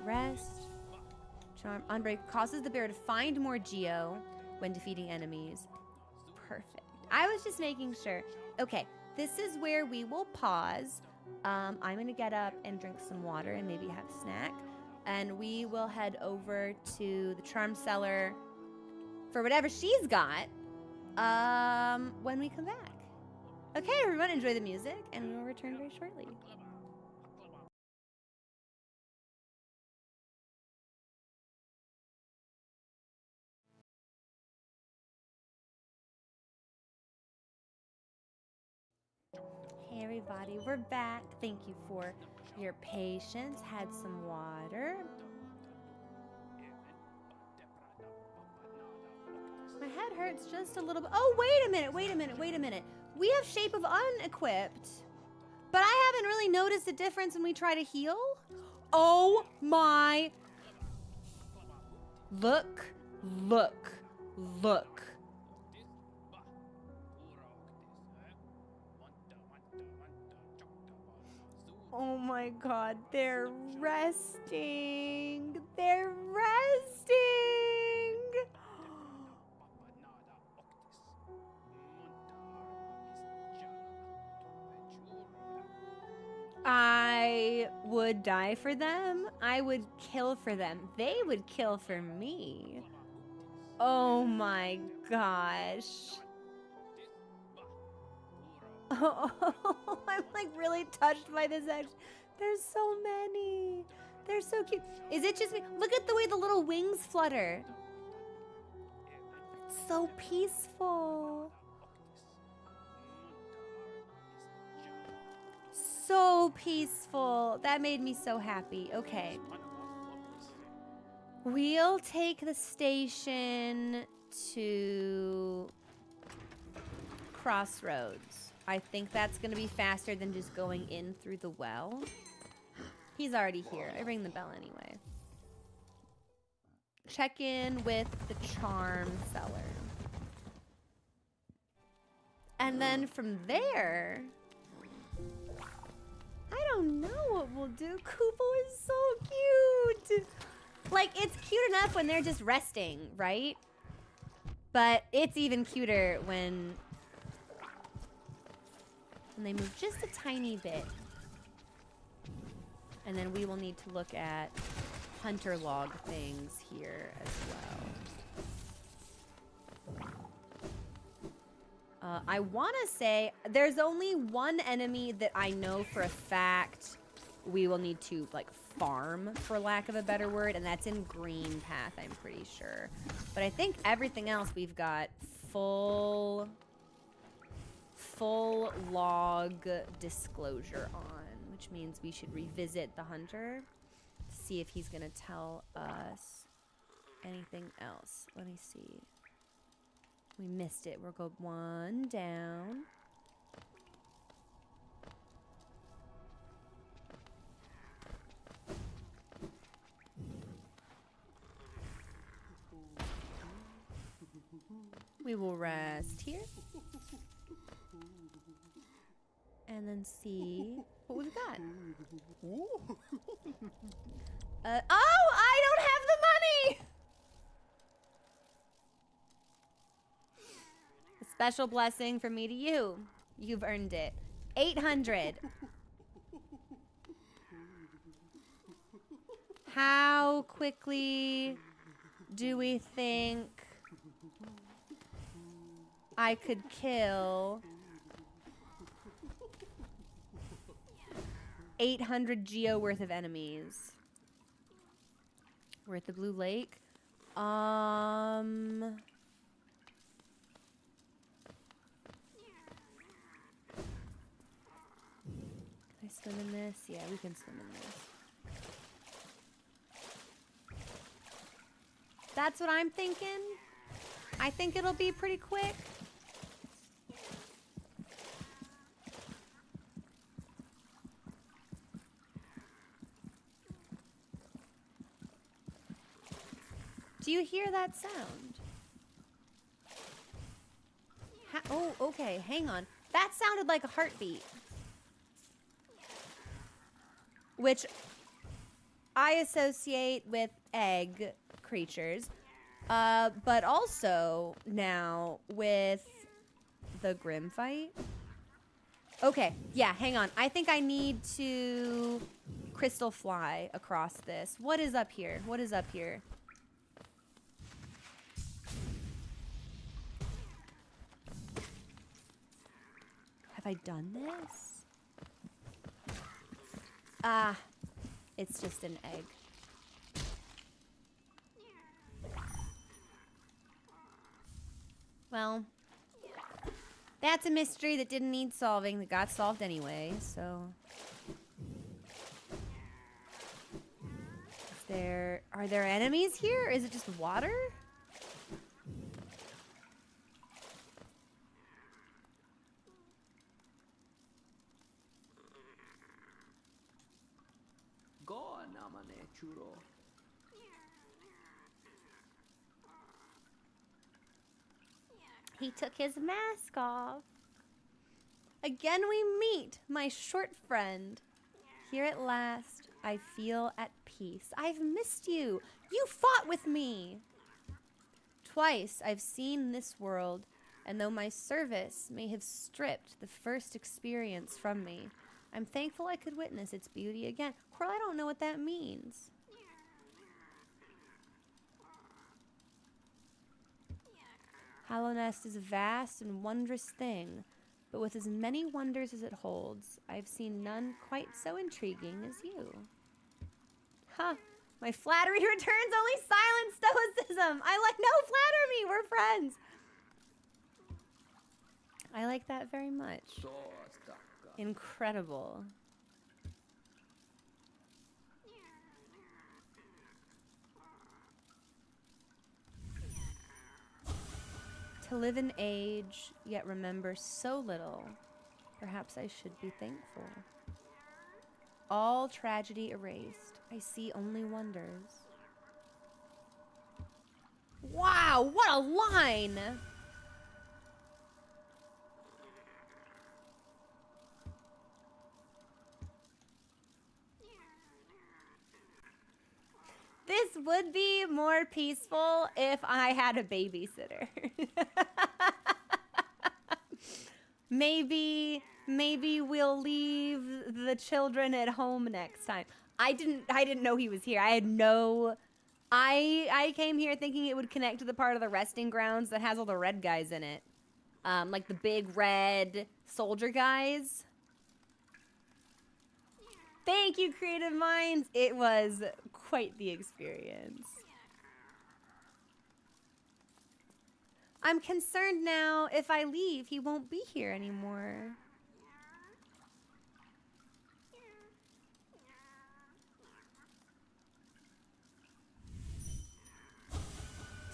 Rest. Charm. Unbreak causes the bear to find more geo when defeating enemies. Perfect. I was just making sure. Okay, this is where we will pause. I'm going to get up and drink some water and maybe have a snack. And we will head over to the charm cellar for whatever she's got when we come back. Okay, everyone, enjoy the music, and we will return very shortly. Hey, everybody, we're back. Thank you for your patience. Had some water. My head hurts just a little bit. Oh, wait a minute. We have Shape of unequipped, but I haven't really noticed a difference when we try to heal. Oh my. Look. Oh my god, they're resting. I would die for them. I would kill for them. They would kill for me. Oh my gosh. Oh, I'm like really touched by this action. There's so many. They're so cute. Is it just me? Look at the way the little wings flutter. It's so peaceful. So peaceful. That made me so happy. Okay. We'll take the station to Crossroads. I think that's going to be faster than just going in through the well. He's already here. I ring the bell anyway. Check in with the charm seller. And then from there, I don't know what we'll do. Kupo is so cute. Like, it's cute enough when they're just resting, right? But it's even cuter when they move just a tiny bit. And then we will need to look at hunter log things here as well. I want to say there's only one enemy that I know for a fact we will need to, like, farm, for lack of a better word, and that's in Green Path, I'm pretty sure. But I think everything else we've got full log disclosure on, which means we should revisit the hunter, see if he's gonna tell us anything else. Let me see. We missed it. We'll go one down. We will rest here. And then see what we've got. Oh, I don't have the money! A special blessing from me to you. You've earned it. 800. How quickly do we think I could kill 800 geo worth of enemies? We're at the Blue Lake. Can I swim in this? Yeah, we can swim in this. That's what I'm thinking. I think it'll be pretty quick. Do you hear that sound? Oh, okay, hang on. That sounded like a heartbeat. Which I associate with egg creatures. But also now with the Grim fight. Okay, yeah, hang on. I think I need to crystal fly across this. What is up here? What is up here? Have I done this? Ah, it's just an egg. Well, that's a mystery that didn't need solving, that got solved anyway, so. Are there enemies here? Or is it just water? Go, Namane Churo. He took his mask off. Again we meet, my short friend. Here at last, I feel at peace. I've missed you. You fought with me. Twice I've seen this world, and though my service may have stripped the first experience from me, I'm thankful I could witness its beauty again. Coral, I don't know what that means. Hallownest is a vast and wondrous thing, but with as many wonders as it holds, I've seen none quite so intriguing as you. Huh. My flattery returns only silent stoicism. No, flatter me. We're friends. I like that very much. Incredible. To live in age, yet remember so little, perhaps I should be thankful. All tragedy erased, I see only wonders. Wow, what a line! This would be more peaceful if I had a babysitter. Maybe we'll leave the children at home next time. I didn't know he was here. I came here thinking it would connect to the part of the resting grounds that has all the red guys in it. Like the big red soldier guys. Thank you, Creative Minds. It was quite the experience. I'm concerned now if I leave, he won't be here anymore.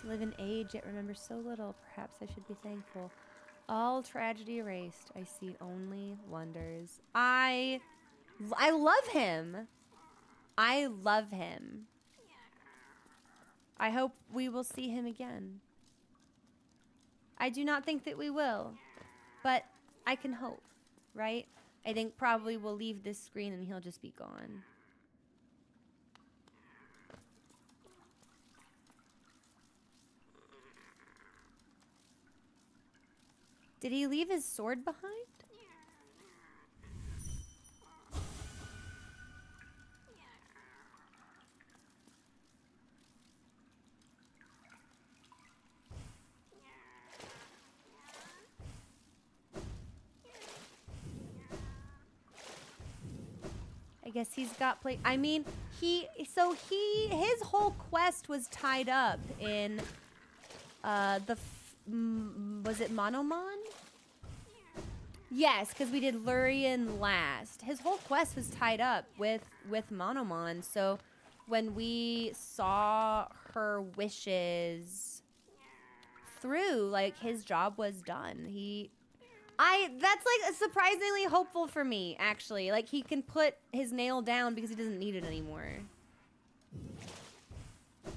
Live in age, yet remember so little. Perhaps I should be thankful. All tragedy erased. I see only wonders. I love him. I love him. I hope we will see him again. I do not think that we will, but I can hope, right? I think probably we'll leave this screen and he'll just be gone. Did he leave his sword behind? I guess he's got play. I mean, his whole quest was tied up in was it Monomon? Yes, because we did Lurien last. His whole quest was tied up with Monomon. So when we saw her wishes through, like, his job was done. That's like surprisingly hopeful for me, actually. Like, he can put his nail down because he doesn't need it anymore.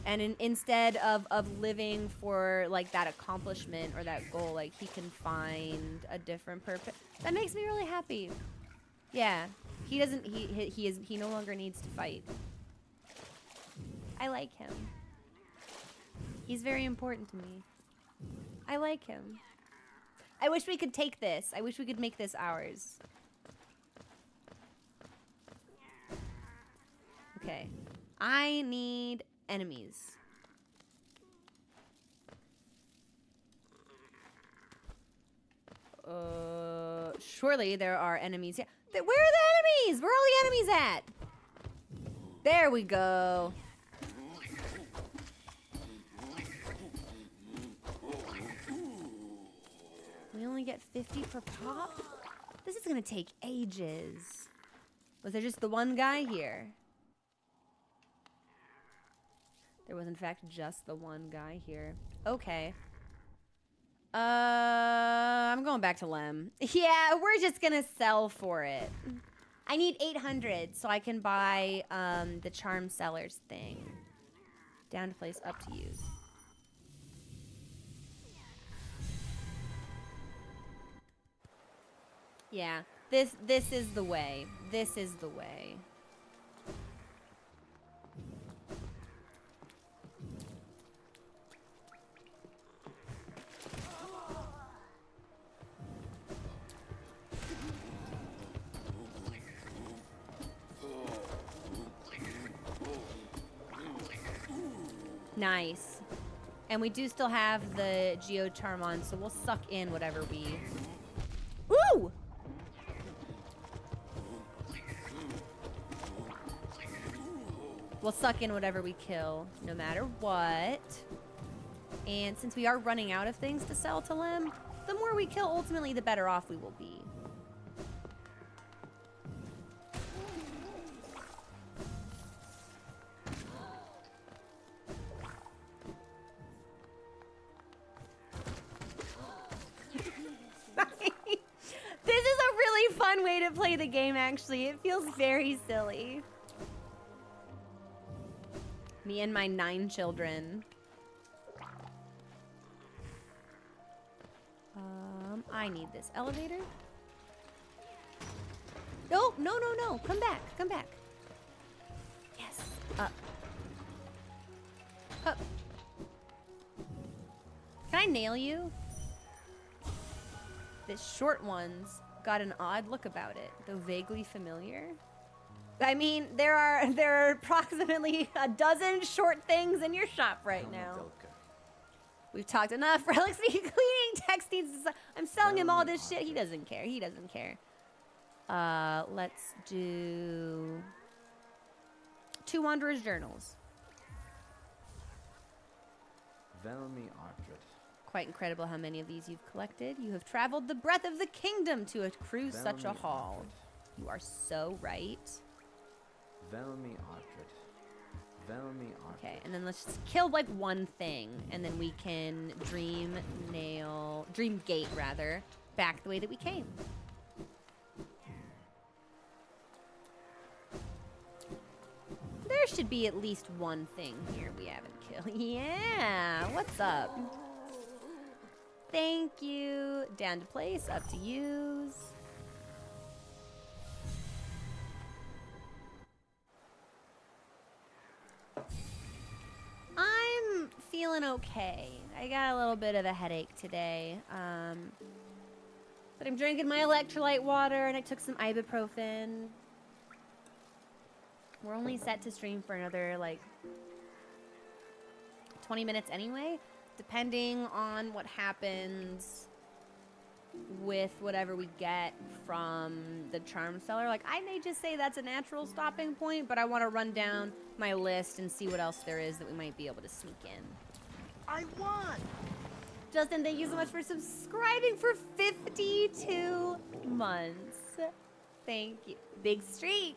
And instead of living for, like, that accomplishment or that goal, like, he can find a different purpose. That makes me really happy. Yeah. He no longer needs to fight. I like him. He's very important to me. I like him. I wish we could take this. I wish we could make this ours. Okay. I need enemies. Surely there are enemies here. Where are the enemies? Where are all the enemies at? There we go. We only get 50 per pop? This is gonna take ages. Was there just the one guy here? There was in fact just the one guy here. Okay. I'm going back to Lem. Yeah, we're just gonna sell for it. I need 800 so I can buy the charm sellers thing. Down to place, up to use. Yeah, this is the way. This is the way. Nice. And we do still have the Geocharm on, so we'll suck in whatever we... Woo! We'll suck in whatever we kill, no matter what. And since we are running out of things to sell to Lem, the more we kill, ultimately, the better off we will be. This is a really fun way to play the game, actually. It feels very silly. Me and my 9 children. I need this elevator. No, no, no, no. Come back. Come back. Yes. Up. Up. Can I nail you? The short one's got an odd look about it, though vaguely familiar. I mean, there are approximately a dozen short things in your shop right now. We've talked enough. Relics need cleaning. Text needs. I'm selling him all this shit. He doesn't care. He doesn't care. Let's do 2 Wanderer's Journals. Velmi Artred. Quite incredible how many of these you've collected. You have traveled the breadth of the kingdom to accrue such a haul. You are so right. Velmi Artred. Velmi Okay, and then let's just kill like one thing, and then we can dream gate rather, back the way that we came. There should be at least one thing here we haven't killed. Yeah, what's up? Thank you. Down to place, up to use. I'm feeling okay. I got a little bit of a headache today. But I'm drinking my electrolyte water and I took some ibuprofen. We're only set to stream for another like 20 minutes anyway, depending on what happens with whatever we get from the charm seller. Like, I may just say that's a natural stopping point, but I want to run down my list and see what else there is that we might be able to sneak in. I won! Justin, thank you so much for subscribing for 52 months. Thank you. Big streak.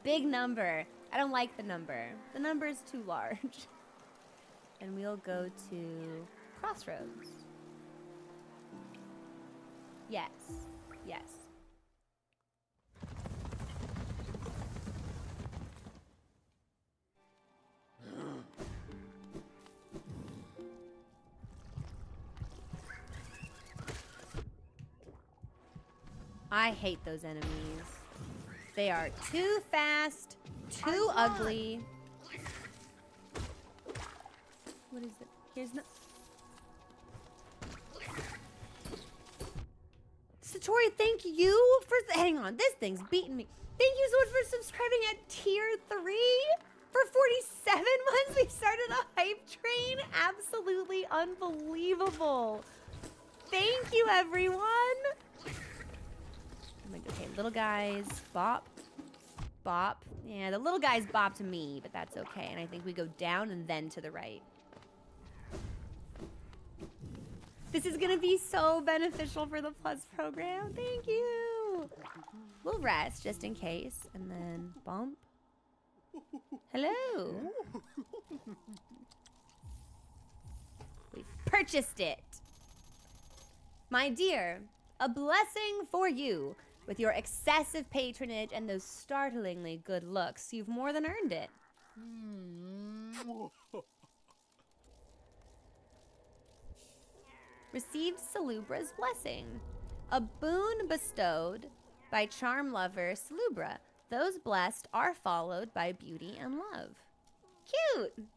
Big number. I don't like the number. The number is too large. And we'll go to Crossroads. Yes. Yes. I hate those enemies. They are too fast, too ugly. What is it? Here's no... Satori, thank you for... Hang on, this thing's beating me. Thank you so much for subscribing at tier 3. For 47 months, we started a hype train. Absolutely unbelievable. Thank you, everyone. Okay, little guys, bop. Bop. Yeah, the little guys bop to me, but that's okay. And I think we go down and then to the right. This is gonna be so beneficial for the Plus program. Thank you. We'll rest just in case. And then bump. Hello. We've purchased it. My dear, a blessing for you. With your excessive patronage and those startlingly good looks, you've more than earned it. Received Salubra's blessing. A boon bestowed by charm lover Salubra. Those blessed are followed by beauty and love. Cute!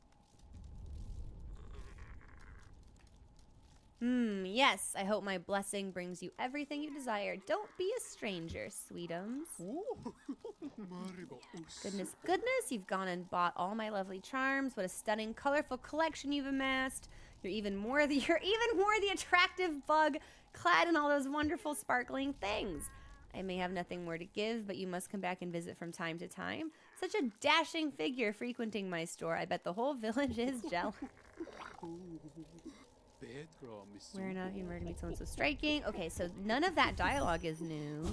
Yes, I hope my blessing brings you everything you desire. Don't be a stranger, sweetums. Goodness, goodness, you've gone and bought all my lovely charms. What a stunning, colorful collection you've amassed. You're even more the attractive bug clad in all those wonderful sparkling things. I may have nothing more to give, but you must come back and visit from time to time. Such a dashing figure frequenting my store. I bet the whole village is jealous. Where enough you murder meet someone so striking. Okay, so none of that dialogue is new.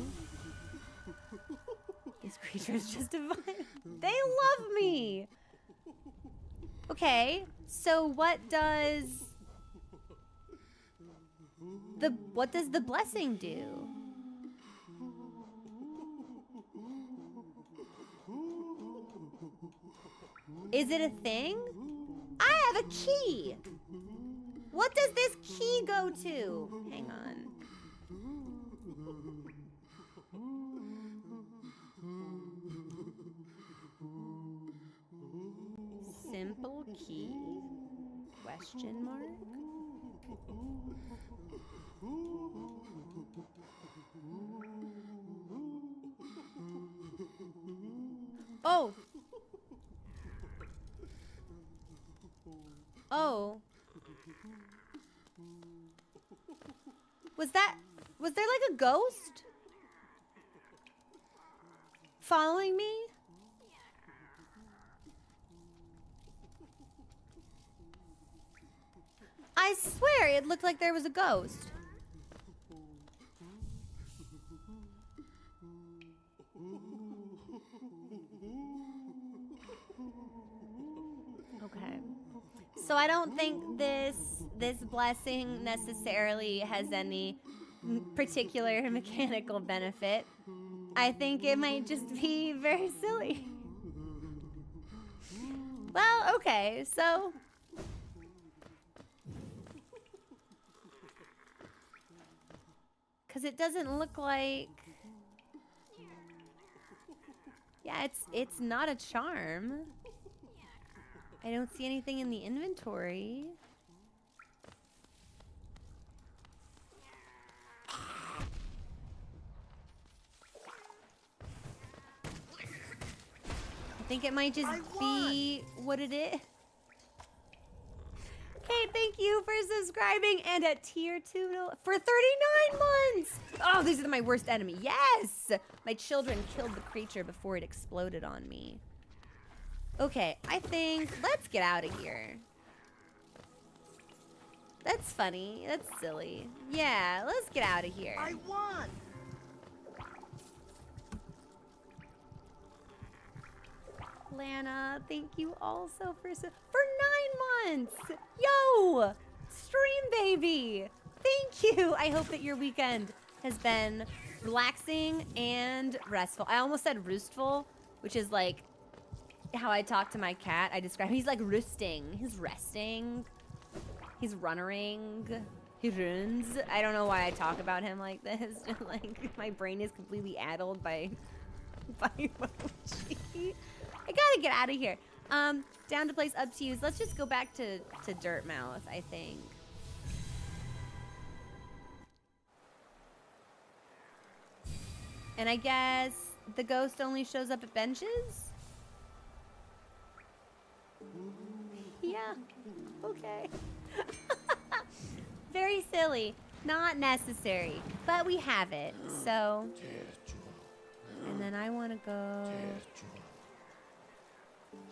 These creatures just divine. They love me. Okay, so what does the blessing do? Is it a thing? I have a key. What does this key go to? Hang on. Simple key? Question mark? Oh. Oh. Was there like a ghost following me? I swear it looked like there was a ghost. So I don't think this blessing necessarily has any particular mechanical benefit. I think it might just be very silly. Well, okay, so because it doesn't look like, yeah, it's not a charm. I don't see anything in the inventory. I think it might just be what it is. Okay, thank you for subscribing and at tier 2 for 39 months. Oh, these are my worst enemy. Yes! My children killed the creature before it exploded on me. Okay, I think let's get out of here. That's funny. That's silly. Yeah, let's get out of here. I won! Lana, thank you also for 9 months. Yo, stream baby. Thank you. I hope that your weekend has been relaxing and restful. I almost said roostful, which is like how I talk to my cat. I describe he's like roosting. He's resting. He's runnering. He runs. I don't know why I talk about him like this. Like my brain is completely addled by emoji. I gotta get out of here. Down to place up to use. Let's just go back to Dirtmouth, I think. And I guess the ghost only shows up at benches? Yeah, okay. Very silly. Not necessary, but we have it, so. And then I want to go.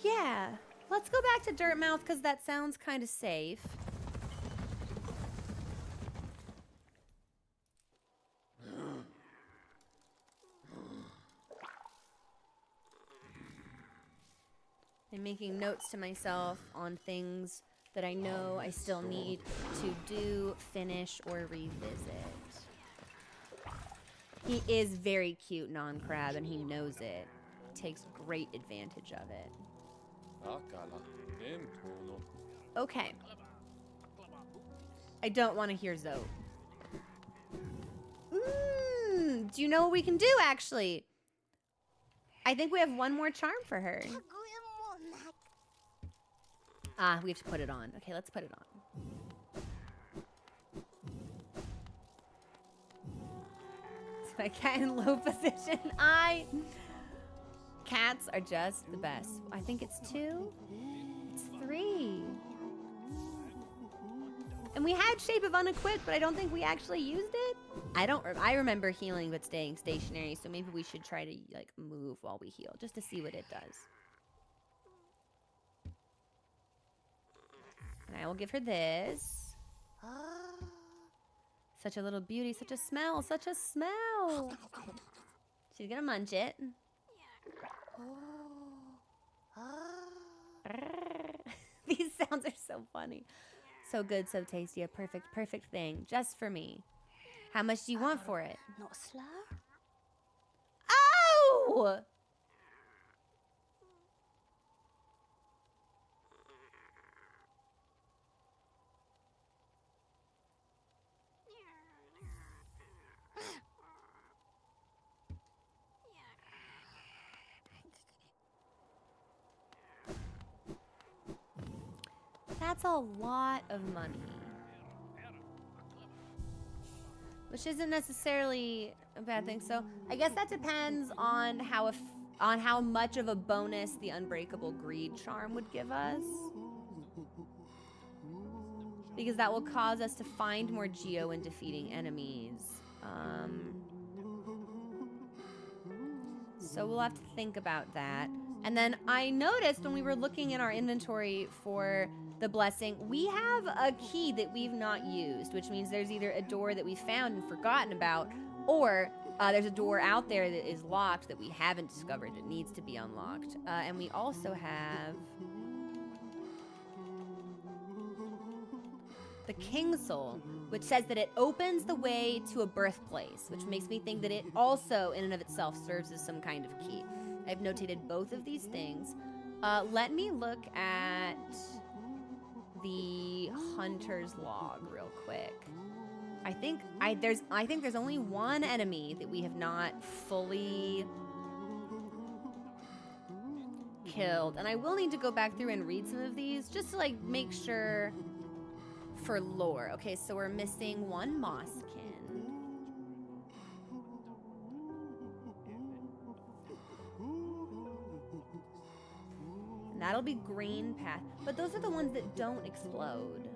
Yeah, let's go back to Dirtmouth because that sounds kind of safe. I'm making notes to myself on things that I know I still need to do, finish, or revisit. He is very cute, non-crab, and he knows it. Takes great advantage of it. Okay. I don't want to hear Zoe. Do you know what we can do, actually? I think we have one more charm for her. Ah, we have to put it on. Okay, let's put it on. So my cat in low position. Cats are just the best. I think it's 2. It's 3. And we had Shape of Unequipped, but I don't think we actually used it. I remember healing but staying stationary, so maybe we should try to like move while we heal just to see what it does. And I will give her this. Such a little beauty, such a smell, such a smell. She's gonna munch it. These sounds are so funny. So good, so tasty, a perfect thing, just for me. How much do you want for it? Not slur? Oh! That's a lot of money. Which isn't necessarily a bad thing. So I guess that depends on how much of a bonus the Unbreakable Greed charm would give us. Because that will cause us to find more geo when defeating enemies. So we'll have to think about that. And then I noticed when we were looking in our inventory for the blessing, we have a key that we've not used, which means there's either a door that we found and forgotten about, or there's a door out there that is locked that we haven't discovered that needs to be unlocked. And we also have the King Soul, which says that it opens the way to a birthplace, which makes me think that it also, in and of itself, serves as some kind of key. I've notated both of these things. Let me look at the Hunter's Log real quick. I think there's only one enemy that we have not fully killed, and I will need to go back through and read some of these just to like make sure for lore. Okay, so we're missing one Mosskin. And that'll be Green Path, but those are the ones that don't explode.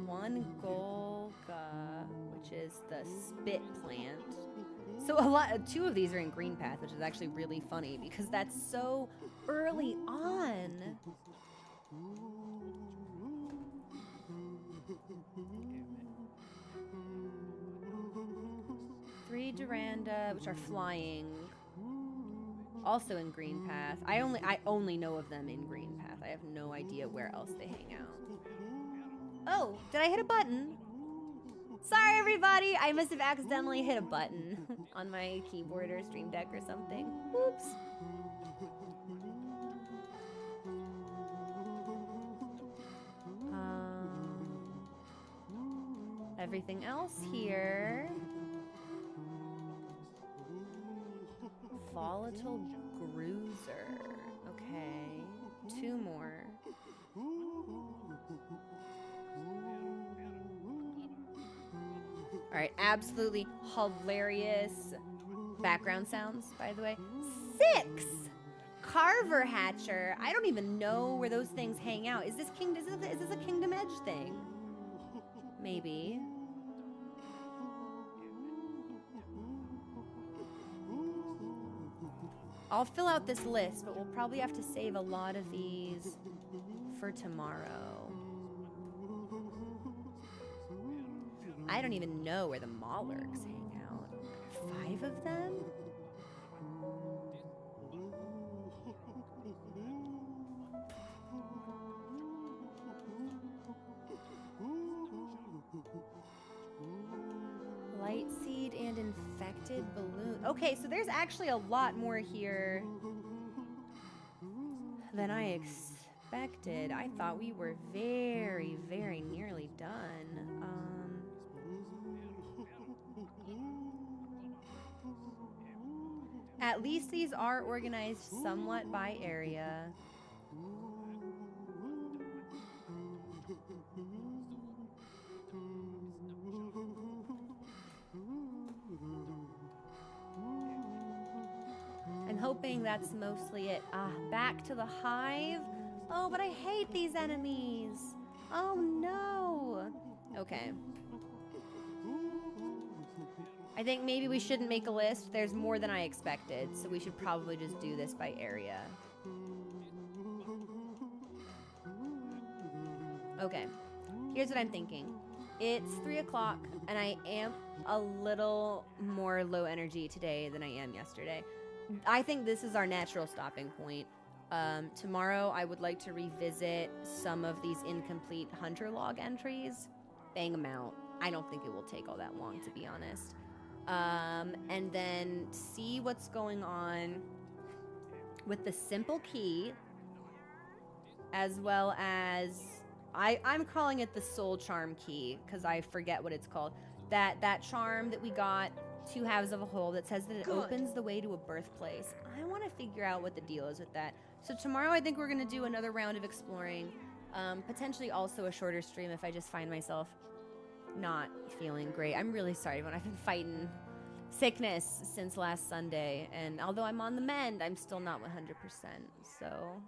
One Golga, which is the spit plant. So two of these are in Green Path, which is actually really funny because that's so early on. Three Duranda, which are flying, also in Green Path. I only know of them in Green Path. I have no idea where else they hang out. Oh, did I hit a button? Sorry, everybody. I must have accidentally hit a button on my keyboard or Stream Deck or something. Oops. Everything else here. Volatile Bruiser. Okay. Two more. All right, absolutely hilarious background sounds, by the way. 6! Carver Hatcher. I don't even know where those things hang out. Is this a Kingdom Edge thing? Maybe. I'll fill out this list, but we'll probably have to save a lot of these for tomorrow. I don't even know where the Maulurks hang out. 5 of them? Lightseed and infected balloon. Okay, so there's actually a lot more here than I expected. I thought we were very, very nearly done. At least these are organized somewhat by area. I'm hoping that's mostly it. Back to the hive. Oh, but I hate these enemies. Oh no. Okay. I think maybe we shouldn't make a list. There's more than I expected, so we should probably just do this by area. Okay, here's what I'm thinking. It's 3 o'clock, and I am a little more low energy today than I am yesterday. I think this is our natural stopping point. Tomorrow, I would like to revisit some of these incomplete Hunter log entries. Bang them out. I don't think it will take all that long, to be honest. And then see what's going on with the simple key, as well as I'm calling it the soul charm key because I forget what it's called. That charm that we got, 2 halves of a whole, that says that it opens the way to a birthplace. I want to figure out what the deal is with that. So tomorrow I think we're going to do another round of exploring, potentially also a shorter stream if I just find myself not feeling great. I'm really sorry, everyone. I've been fighting sickness since last Sunday, and although I'm on the mend, I'm still not 100%. So,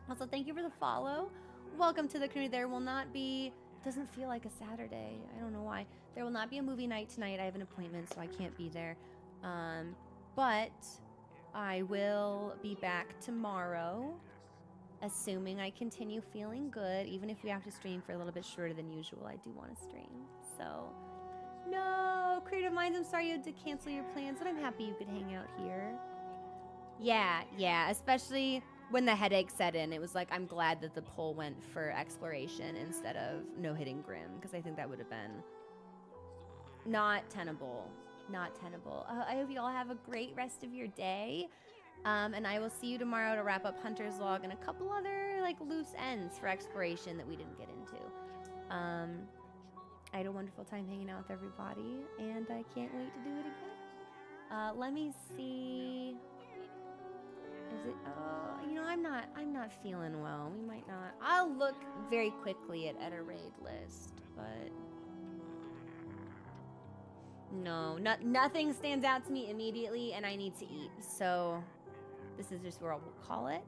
also thank you for the follow. Welcome to the community. There will not be. Doesn't feel like a Saturday. I don't know why. There will not be a movie night tonight. I have an appointment, so I can't be there. But I will be back tomorrow. Assuming I continue feeling good, even if we have to stream for a little bit shorter than usual, I do want to stream. So No, Creative Minds, I'm sorry you had to cancel your plans, but I'm happy you could hang out here. Yeah, especially when the headache set in. It was like, I'm glad that the poll went for exploration instead of no hitting Grim, because I think that would have been not tenable. Not tenable. I hope you all have a great rest of your day. And I will see you tomorrow to wrap up Hunter's Log and a couple other like loose ends for exploration that we didn't get into. I had a wonderful time hanging out with everybody, and I can't wait to do it again. Let me see. Is it? You know, I'm not feeling well. We might not. I'll look very quickly at a raid list, but no, nothing stands out to me immediately, and I need to eat. So this is just where we'll call it.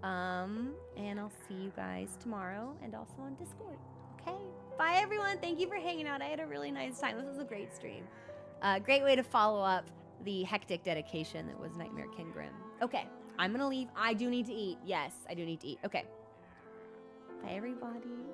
And I'll see you guys tomorrow, and also on Discord. Okay. Bye, everyone. Thank you for hanging out. I had a really nice time. This was a great stream. Great way to follow up the hectic dedication that was Nightmare King Grim. Okay. I'm gonna leave. I do need to eat. Yes, I do need to eat. Okay. Bye, everybody.